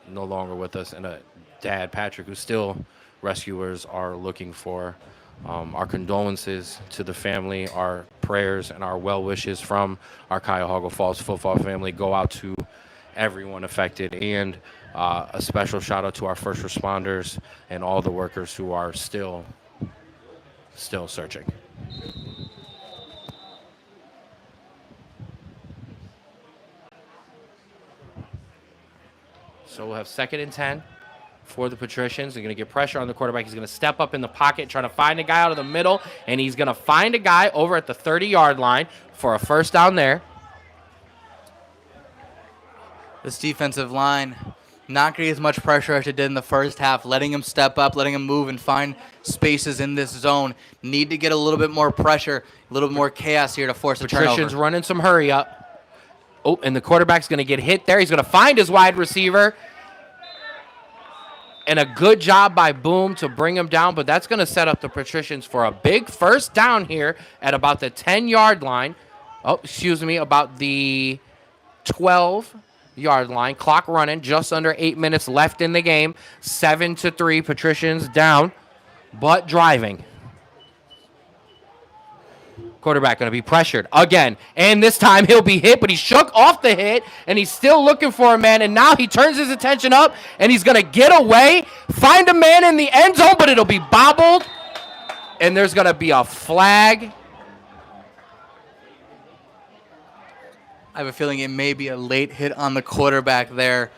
no longer with us, and a dad, Patrick, who still rescuers are looking for. Our condolences to the family, our prayers and our well wishes from our Cuyahoga Falls football family go out to everyone affected, and a special shout out to our first responders and all the workers who are still searching. So we'll have 2nd and 10 for the Patricians. They're going to get pressure on the quarterback. He's going to step up in the pocket, trying to find a guy out of the middle, and he's going to find a guy over at the 30-yard line for a first down there. This defensive line not getting as much pressure as it did in the first half, letting him step up, letting him move and find spaces in this zone. Need to get a little bit more pressure, a little more chaos here to force a turnover. Patricians running some hurry up. Oh, and the quarterback's going to get hit there. He's going to find his wide receiver. And a good job by Boom to bring him down, but that's going to set up the Patricians for a big first down here at about the 10-yard line. Oh, excuse me, about the 12-yard line. Clock running, just under 8 minutes left in the game. 7-3, Patricians down, but driving. Quarterback going to be pressured again, and this time he'll be hit, but he shook off the hit, and he's still looking for a man, and now he turns his attention up, and he's going to get away, find a man in the end zone, but it'll be bobbled, and there's going to be a flag. I have a feeling it may be a late hit on the quarterback there.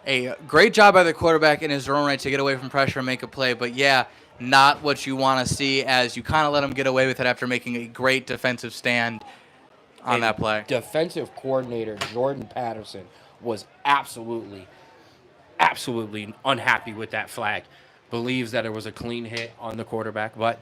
A great job by the quarterback in his own right to get away from pressure and make a play, but yeah, not what you want to see as you kind of let him get away with it after making a great defensive stand on that play. Defensive coordinator Jordan Patterson was absolutely unhappy with that flag. Believes that it was a clean hit on the quarterback, but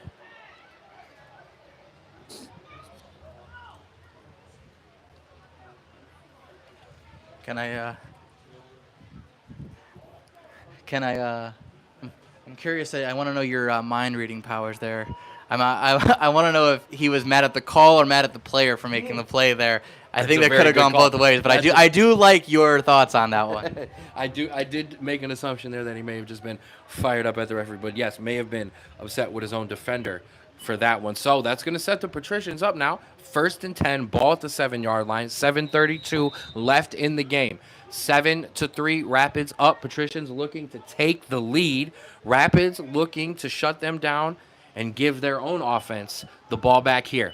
I'm curious. I want to know your mind reading powers there. I want to know if he was mad at the call or mad at the player for making the play there. I think that could have gone both ways, but I do like your thoughts on that one. I did make an assumption there that he may have just been fired up at the referee, but yes, may have been upset with his own defender for that one. So that's going to set the Patricians up now. 1st and 10, ball at the 7-yard line. 7:32 left in the game. 7-3, Rapids up. Patricians looking to take the lead. Rapids looking to shut them down and give their own offense the ball back here.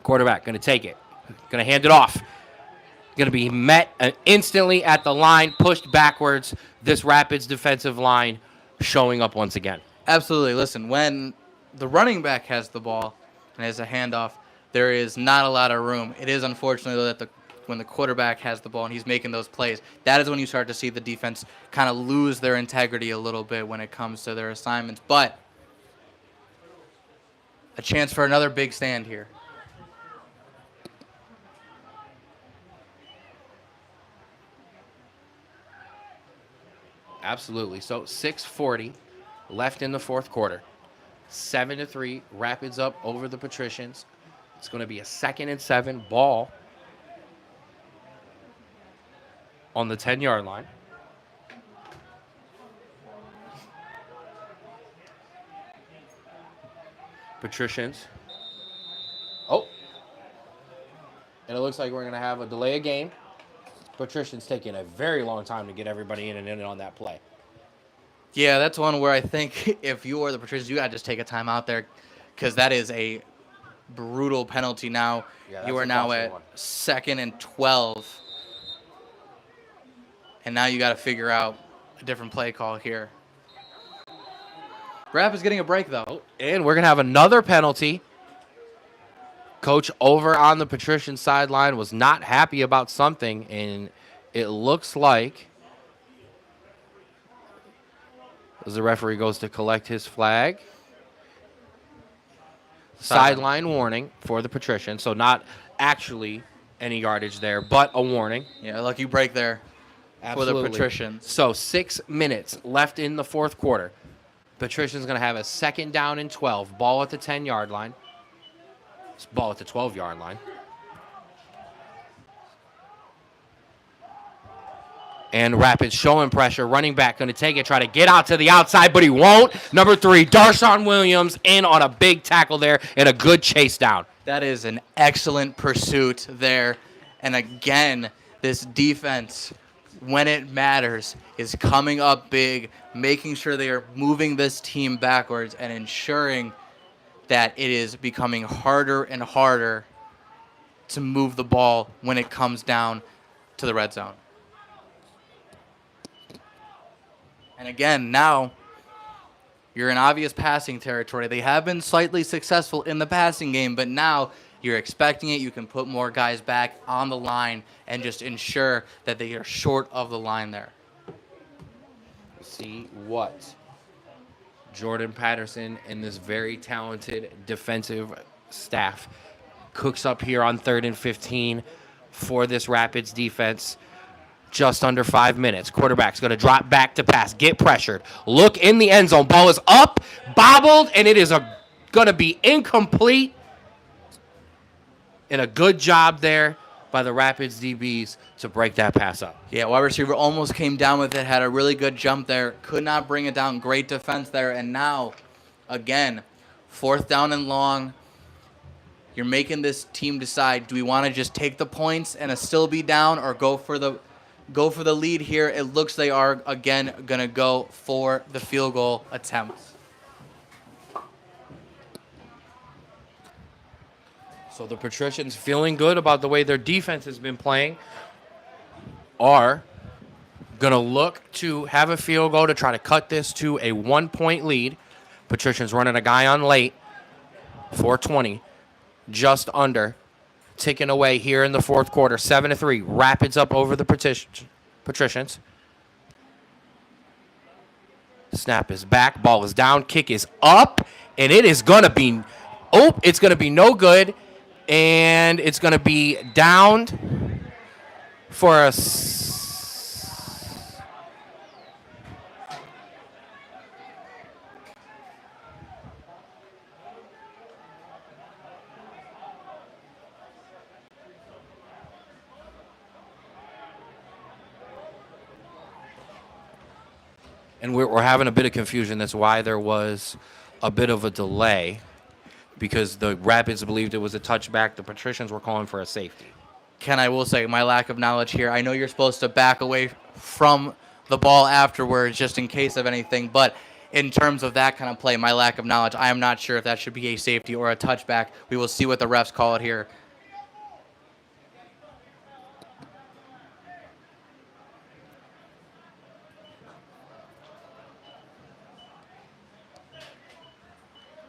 Quarterback going to take it. Going to hand it off. Going to be met instantly at the line, pushed backwards. This Rapids defensive line showing up once again. Absolutely. Listen, when the running back has the ball and has a handoff, there is not a lot of room. It is unfortunately that when the quarterback has the ball and he's making those plays, that is when you start to see the defense kind of lose their integrity a little bit when it comes to their assignments. But a chance for another big stand here. Absolutely. So 6:40 left in the fourth quarter. 7-3, Rapids up over the Patricians. It's going to be a 2nd and 7, ball on the 10-yard line. Patricians. Oh. And it looks like we're going to have a delay of game. Patricians taking a very long time to get everybody in and in on that play. Yeah, that's one where I think if you are the Patricians, you got to just take a timeout there because that is a brutal penalty now. Yeah, You that's are a now costly at one. 2nd and 12. And now you got to figure out a different play call here. Rapids getting a break, though. And we're going to have another penalty. Coach over on the Patrician sideline was not happy about something, and it looks like as the referee goes to collect his flag, sideline warning for the Patrician. So not actually any yardage there, but a warning. Yeah, lucky break there for the Absolutely. Patricians. So 6 minutes left in the fourth quarter. Patrician's going to have a 2nd down and 12. Ball at the 10-yard line. Ball at the 12-yard line. And Rapids showing pressure. Running back going to take it, try to get out to the outside, but he won't. Number 3, Darshawn Williams in on a big tackle there and a good chase down. That is an excellent pursuit there. And again, this defense, when it matters, is coming up big, making sure they are moving this team backwards and ensuring that it is becoming harder and harder to move the ball when it comes down to the red zone. And again, now you're in obvious passing territory. They have been slightly successful in the passing game, but now you're expecting it. You can put more guys back on the line and just ensure that they are short of the line there. See what Jordan Patterson and this very talented defensive staff cooks up here on 3rd and 15 for this Rapids defense. Just under 5 minutes. Quarterback's going to drop back to pass. Get pressured. Look in the end zone. Ball is up, bobbled, and it is going to be incomplete. And a good job there by the Rapids DBs to break that pass up. Yeah, wide receiver almost came down with it, had a really good jump there, could not bring it down. Great defense there. And now, again, 4th down and long. You're making this team decide, do we want to just take the points and still be down or go for the lead here? It looks they are, again, going to go for the field goal attempt. So the Patricians, feeling good about the way their defense has been playing, are going to look to have a field goal to try to cut this to a 1-point lead. Patricians running a guy on late, 4:20, just under. Ticking away here in the fourth quarter, 7-3. Rapids up over the Patricians. Snap is back. Ball is down. Kick is up. And it is going to be, it's going to be no good. And it's going to be downed for a and we're having a bit of confusion. That's why there was a bit of a delay, because the Rapids believed it was a touchback. The Patricians were calling for a safety. Ken, I will say my lack of knowledge here. I know you're supposed to back away from the ball afterwards just in case of anything, but in terms of that kind of play, my lack of knowledge, I am not sure if that should be a safety or a touchback. We will see what the refs call it here.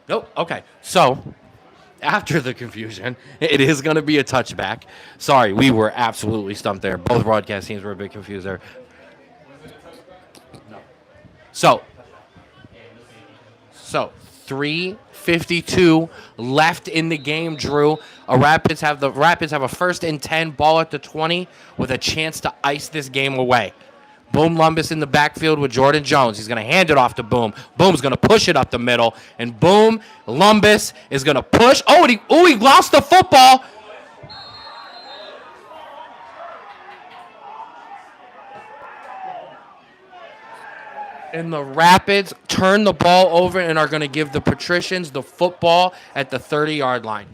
Nope. Okay. So, after the confusion, it is going to be a touchback. Sorry, we were absolutely stumped there. Both broadcast teams were a bit confused there. So 3:52 left in the game, Drew. The Rapids have a 1st and 10, ball at the 20 with a chance to ice this game away. Boom Lumbus in the backfield with Jordan Jones. He's going to hand it off to Boom. Boom's going to push it up the middle. And Boom, Lumbus is going to push. He lost the football. And the Rapids turn the ball over and are going to give the Patricians the football at the 30-yard line.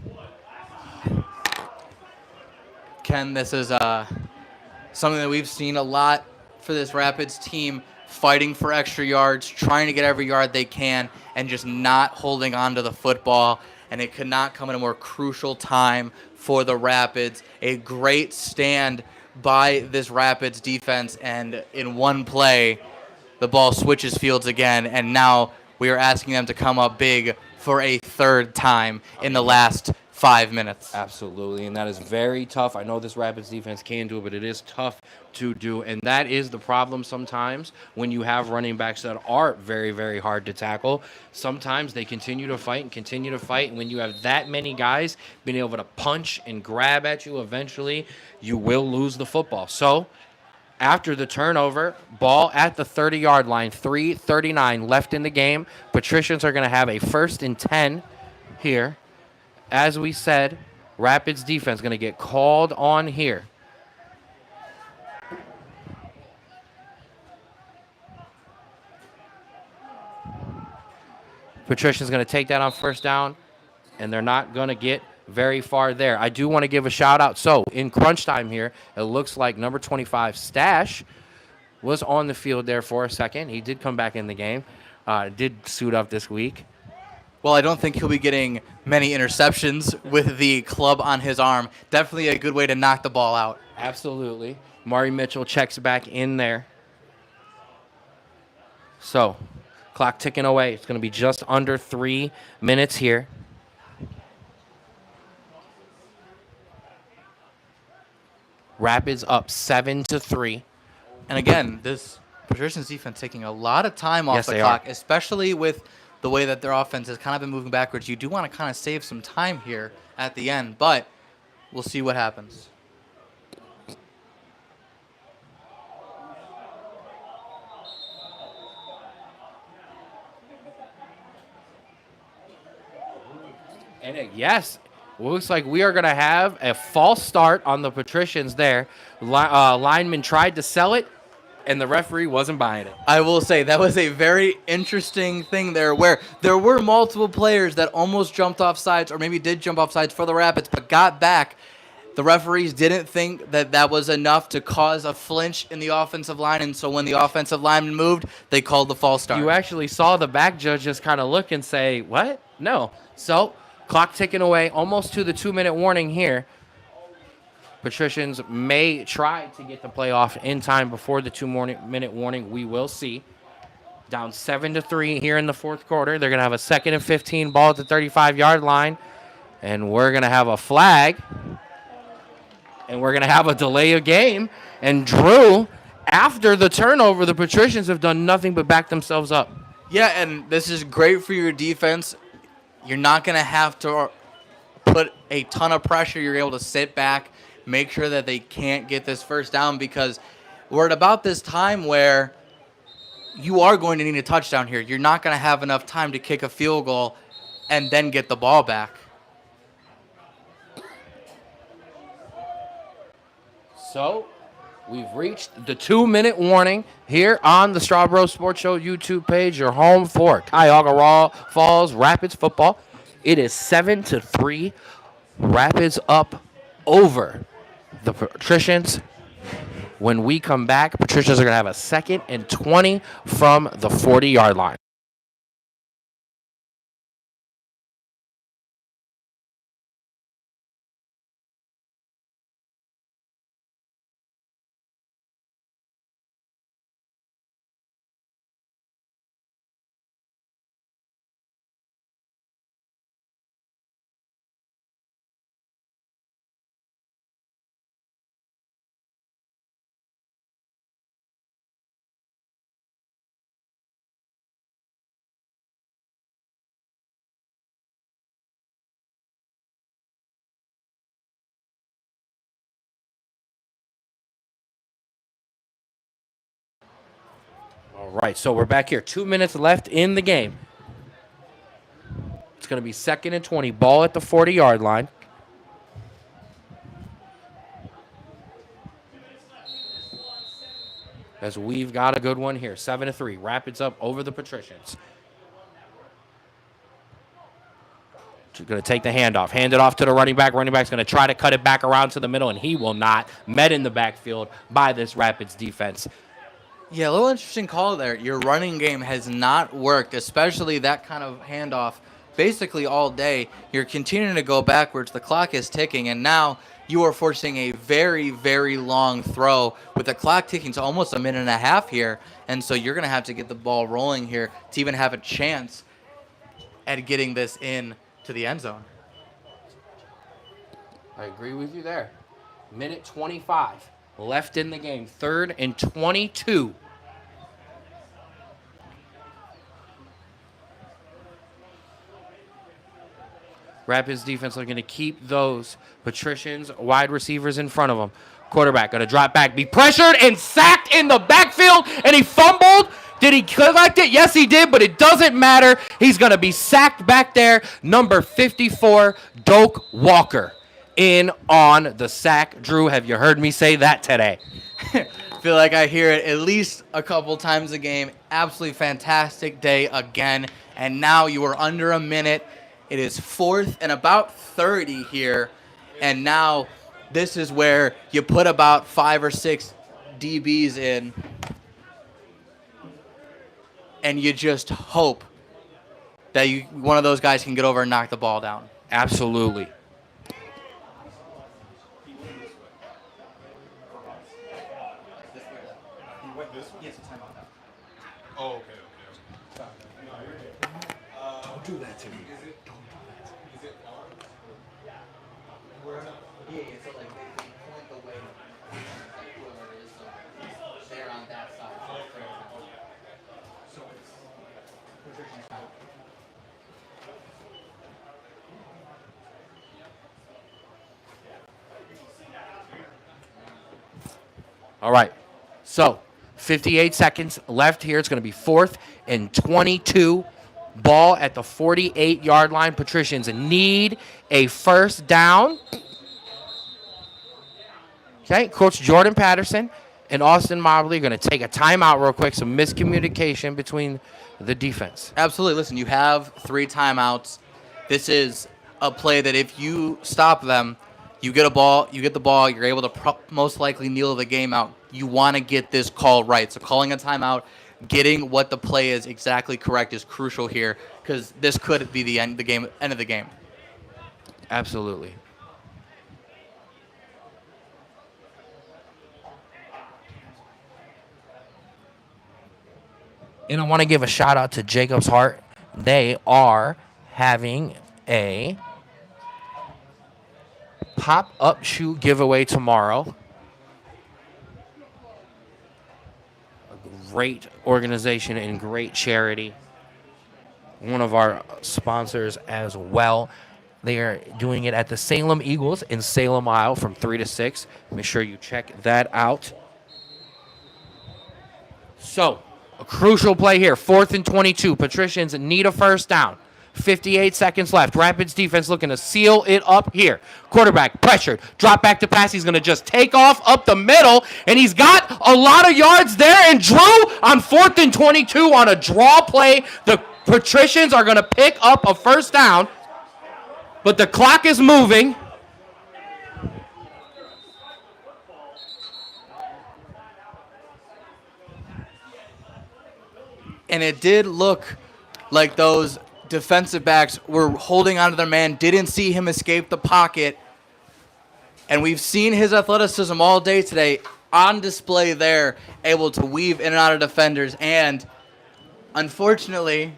Ken, this is something that we've seen a lot for this Rapids team, fighting for extra yards, trying to get every yard they can, and just not holding on to the football. And it could not come at a more crucial time for the Rapids. A great stand by this Rapids defense, and in one play, the ball switches fields again, and now we are asking them to come up big for a third time in the last 5 minutes. Absolutely, and that is very tough. I know this Rapids defense can do it, but it is tough to do, and that is the problem sometimes when you have running backs that are very, very hard to tackle. Sometimes they continue to fight, and when you have that many guys being able to punch and grab at you, eventually you will lose the football. So after the turnover, ball at the 30-yard line, 3:39 left in the game. Patricians are going to have a 1st and 10 here. As we said, Rapids defense going to get called on here. Patricians going to take that on 1st down, and they're not going to get very far there. I do want to give a shout out. So in crunch time here, it looks like number 25 Stash was on the field there for a second. He did come back in the game. Did suit up this week. Well, I don't think he'll be getting many interceptions with the club on his arm. Definitely a good way to knock the ball out. Absolutely. Mari Mitchell checks back in there. So, clock ticking away. It's going to be just under 3 minutes here. Rapids up 7-3. And again, this Patricians defense taking a lot of time off Yes, the they clock, are. especially with the way that their offense has kind of been moving backwards. You do want to kind of save some time here at the end, but we'll see what happens. And yes, looks like we are going to have a false start on the Patricians there. Lineman tried to sell it, and the referee wasn't buying it. I will say that was a very interesting thing there where there were multiple players that almost jumped off sides or maybe did jump off sides for the Rapids but got back. The referees didn't think that that was enough to cause a flinch in the offensive line, and so when the offensive lineman moved, they called the false start. You actually saw the back judge just kind of look and say, what? No. So, clock ticking away, almost to the 2-minute warning here. Patricians may try to get the play off in time before the 2-minute warning. We will see. Down 7-3 here in the 4th quarter. They're going to have a 2nd and 15 ball at the 35-yard line. And we're going to have a flag. And we're going to have a delay of game. And Drew, after the turnover, the Patricians have done nothing but back themselves up. Yeah, and this is great for your defense. You're not going to have to put a ton of pressure. You're able to sit back, make sure that they can't get this 1st down, because we're at about this time where you are going to need a touchdown here. You're not going to have enough time to kick a field goal and then get the ball back. So, we've reached the 2-minute warning here on the Strawbro Sports Show YouTube page, your home for Cuyahoga Falls Rapids football. It is 7-3. Rapids up over the Patricians. When we come back, Patricians are going to have a 2nd and 20 from the 40-yard line. All right, so we're back here. 2 minutes left in the game. It's going to be 2nd and 20. Ball at the 40-yard line. as we've got a good one here. 7-3. Rapids up over the Patricians. Going to take the handoff. Hand it off to the running back. Running back's going to try to cut it back around to the middle, and he will not. Met in the backfield by this Rapids defense. Yeah, a little interesting call there. Your running game has not worked, especially that kind of handoff basically all day. You're continuing to go backwards. The clock is ticking, and now you are forcing a very, very long throw with the clock ticking to almost a minute and a half here. And so you're going to have to get the ball rolling here to even have a chance at getting this in to the end zone. I agree with you there. Minute 25 left in the game. 3rd and 22. Rapids defense looking to keep those Patricians wide receivers in front of them. Quarterback going to drop back, be pressured and sacked in the backfield, and he fumbled. Did he collect it? Yes, he did, but it doesn't matter. He's going to be sacked back there. Number 54, Doak Walker, in on the sack. Drew, have you heard me say that today? Feel like I hear it at least a couple times a game. Absolutely fantastic day again. And now you are under a minute. It is 4th and about 30 here. And now this is where you put about 5 or 6 DBs in. And you just hope that one of those guys can get over and knock the ball down. Absolutely. Oh, okay. Don't do that to me. Yeah, so like they point the way whoever it is, so they're on that side. So it's Patrician side. All right. So 58 seconds left here. It's going to be 4th and 22. Ball at the 48-yard line. Patricians need a first down. Okay, Coach Jordan Patterson and Austin Mobley are going to take a timeout real quick. Some miscommunication between the defense. Absolutely. Listen, you have 3 timeouts. This is a play that if you stop them, you get the ball, you're able to most likely kneel the game out. You want to get this call right. So calling a timeout, getting what the play is exactly correct is crucial here, because this could be the end of the game. Absolutely. And I want to give a shout out to Jacob's Heart. They are having a pop-up shoe giveaway tomorrow. A great organization and great charity. One of our sponsors as well. They are doing it at the Salem Eagles in Salem, Isle from 3 to 6. Make sure you check that out. So, a crucial play here. 4th and 22. Patricians need a first down. 58 seconds left. Rapids defense looking to seal it up here. Quarterback pressured. Drop back to pass. He's going to just take off up the middle, and he's got a lot of yards there. And Drew on 4th and 22 on a draw play. The Patricians are going to pick up a first down, but the clock is moving. And it did look like those defensive backs were holding onto their man, didn't see him escape the pocket. And we've seen his athleticism all day today on display there, able to weave in and out of defenders. And unfortunately,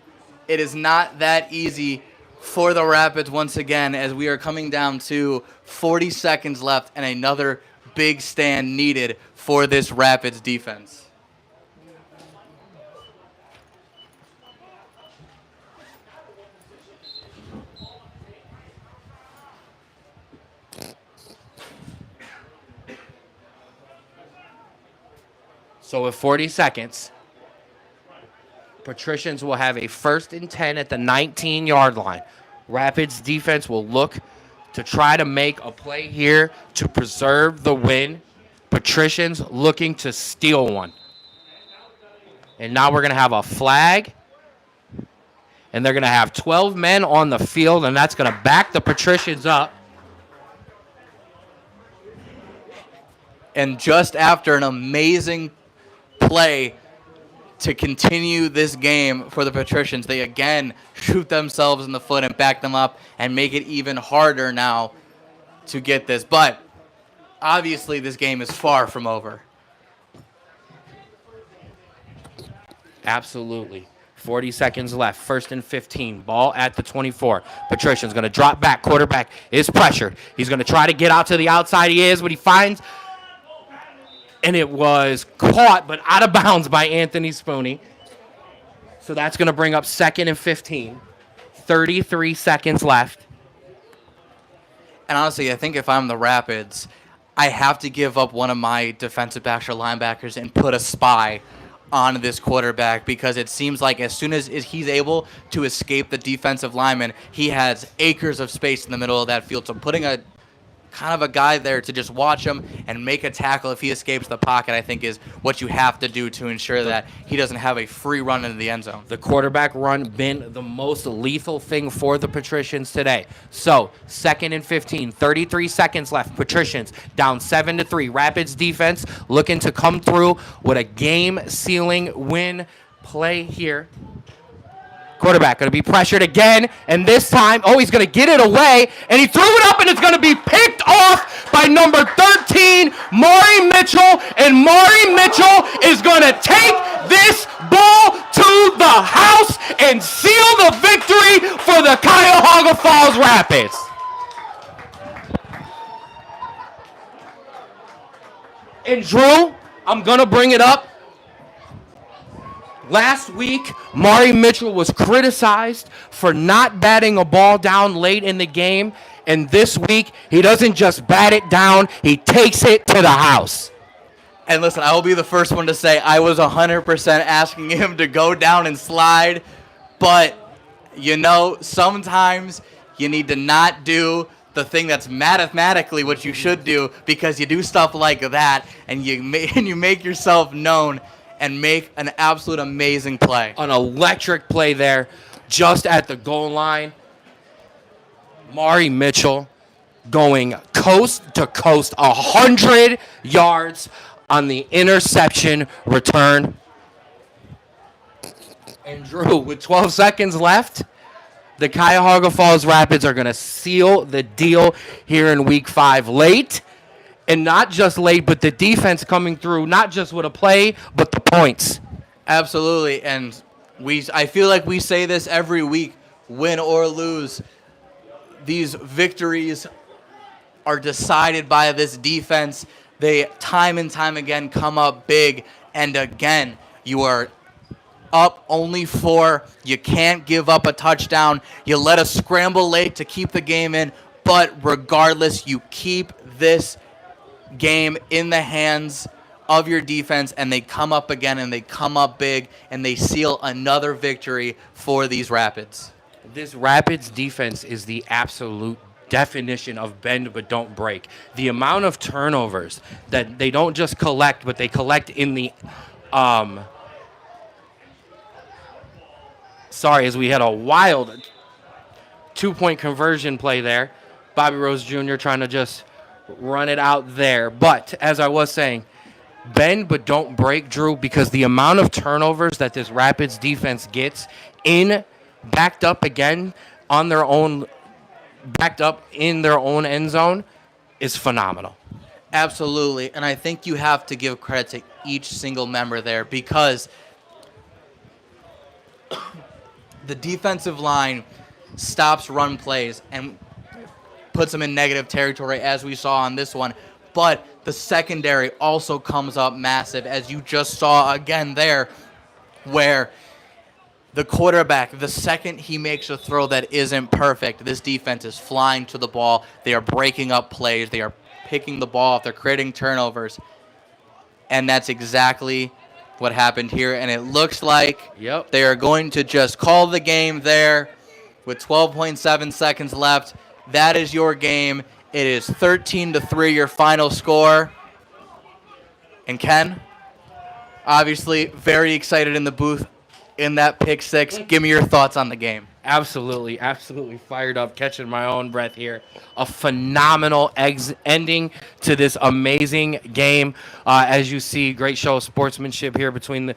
it is not that easy for the Rapids once again, as we are coming down to 40 seconds left and another big stand needed for this Rapids defense. So with 40 seconds, Patricians will have a 1st and 10 at the 19-yard line. Rapids defense will look to try to make a play here to preserve the win. Patricians looking to steal one. And now we're going to have a flag. And they're going to have 12 men on the field, and that's going to back the Patricians up. And just after an amazing play to continue this game for the Patricians, they again shoot themselves in the foot and back them up and make it even harder now to get this. But obviously this game is far from over. Absolutely. 40 seconds left. 1st and 15. Ball at the 24. Patrician's going to drop back. Quarterback is pressured. He's going to try to get out to the outside. He is, but he finds... And it was caught, but out of bounds by Anthony Spooney. So that's going to bring up 2nd and 15. 33 seconds left. And honestly, I think if I'm the Rapids, I have to give up one of my defensive backs or linebackers and put a spy on this quarterback, because it seems like as soon as he's able to escape the defensive lineman, he has acres of space in the middle of that field. So putting a kind of a guy there to just watch him and make a tackle if he escapes the pocket, I think is what you have to do to ensure that he doesn't have a free run into the end zone. The quarterback run been the most lethal thing for the Patricians today. So 2nd and 15, 33 seconds left. Patricians down 7-3. Rapids defense looking to come through with a game-sealing win play here. Quarterback going to be pressured again, and this time, he's going to get it away, and he threw it up, and it's going to be picked off by number 13, Maury Mitchell, and Maury Mitchell is going to take this ball to the house and seal the victory for the Cuyahoga Falls Rapids. And Drew, I'm going to bring it up. Last week, Maury Mitchell was criticized for not batting a ball down late in the game. And this week, he doesn't just bat it down, he takes it to the house. And listen, I will be the first one to say I was 100% asking him to go down and slide. But, sometimes you need to not do the thing that's mathematically what you should do, because you do stuff like that and you make yourself known and make an absolute amazing play. An electric play there just at the goal line. Maury Mitchell going coast to coast, 100 yards on the interception return. And Drew, with 12 seconds left, the Cuyahoga Falls Rapids are going to seal the deal here in Week 5 late. And not just late, but the defense coming through, not just with a play, but the points. Absolutely. And I feel like we say this every week, win or lose. These victories are decided by this defense. They time and time again come up big. And again, you are up only 4. You can't give up a touchdown. You let us scramble late to keep the game in. But regardless, you keep this game in the hands of your defense, and they come up again, and they come up big, and they seal another victory for these Rapids. This Rapids defense is the absolute definition of bend but don't break. The amount of turnovers that they don't just collect, but they collect in the as we had a wild 2-point conversion play there. Bobby Rose Jr. trying to just run it out there. But as I was saying, bend but don't break, Drew, because the amount of turnovers that this Rapids defense gets backed up again on their own, backed up in their own end zone is phenomenal. Absolutely. And I think you have to give credit to each single member there, because the defensive line stops run plays and puts them in negative territory, as we saw on this one. But the secondary also comes up massive, as you just saw again there, where the quarterback, the second he makes a throw that isn't perfect, this defense is flying to the ball. They are breaking up plays. They are picking the ball up. They're creating turnovers. And that's exactly what happened here. And it looks like they are going to just call the game there with 12.7 seconds left. That is your game. It is 13-3, your final score. And Ken, Obviously, very excited in the booth in that pick six. Give me your thoughts on the game. Absolutely, absolutely fired up, catching my own breath here. A phenomenal ending to this amazing game. As you see, great show of sportsmanship here between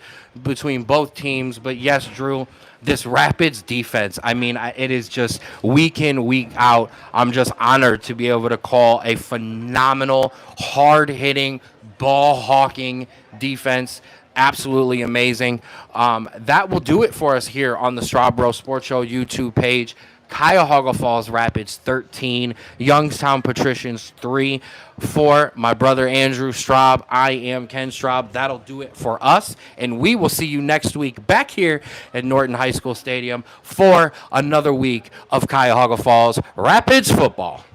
both teams. But yes, Drew, this Rapids defense, I mean, it is just week in, week out. I'm just honored to be able to call a phenomenal, hard-hitting, ball-hawking defense. Absolutely amazing. That will do it for us here on the Strawbro Sports Show YouTube page. Cuyahoga Falls Rapids 13, Youngstown Patricians 3. For my brother Andrew Straub, I am Ken Straub. That'll do it for us, and we will see you next week back here at Norton High School Stadium for another week of Cuyahoga Falls Rapids football.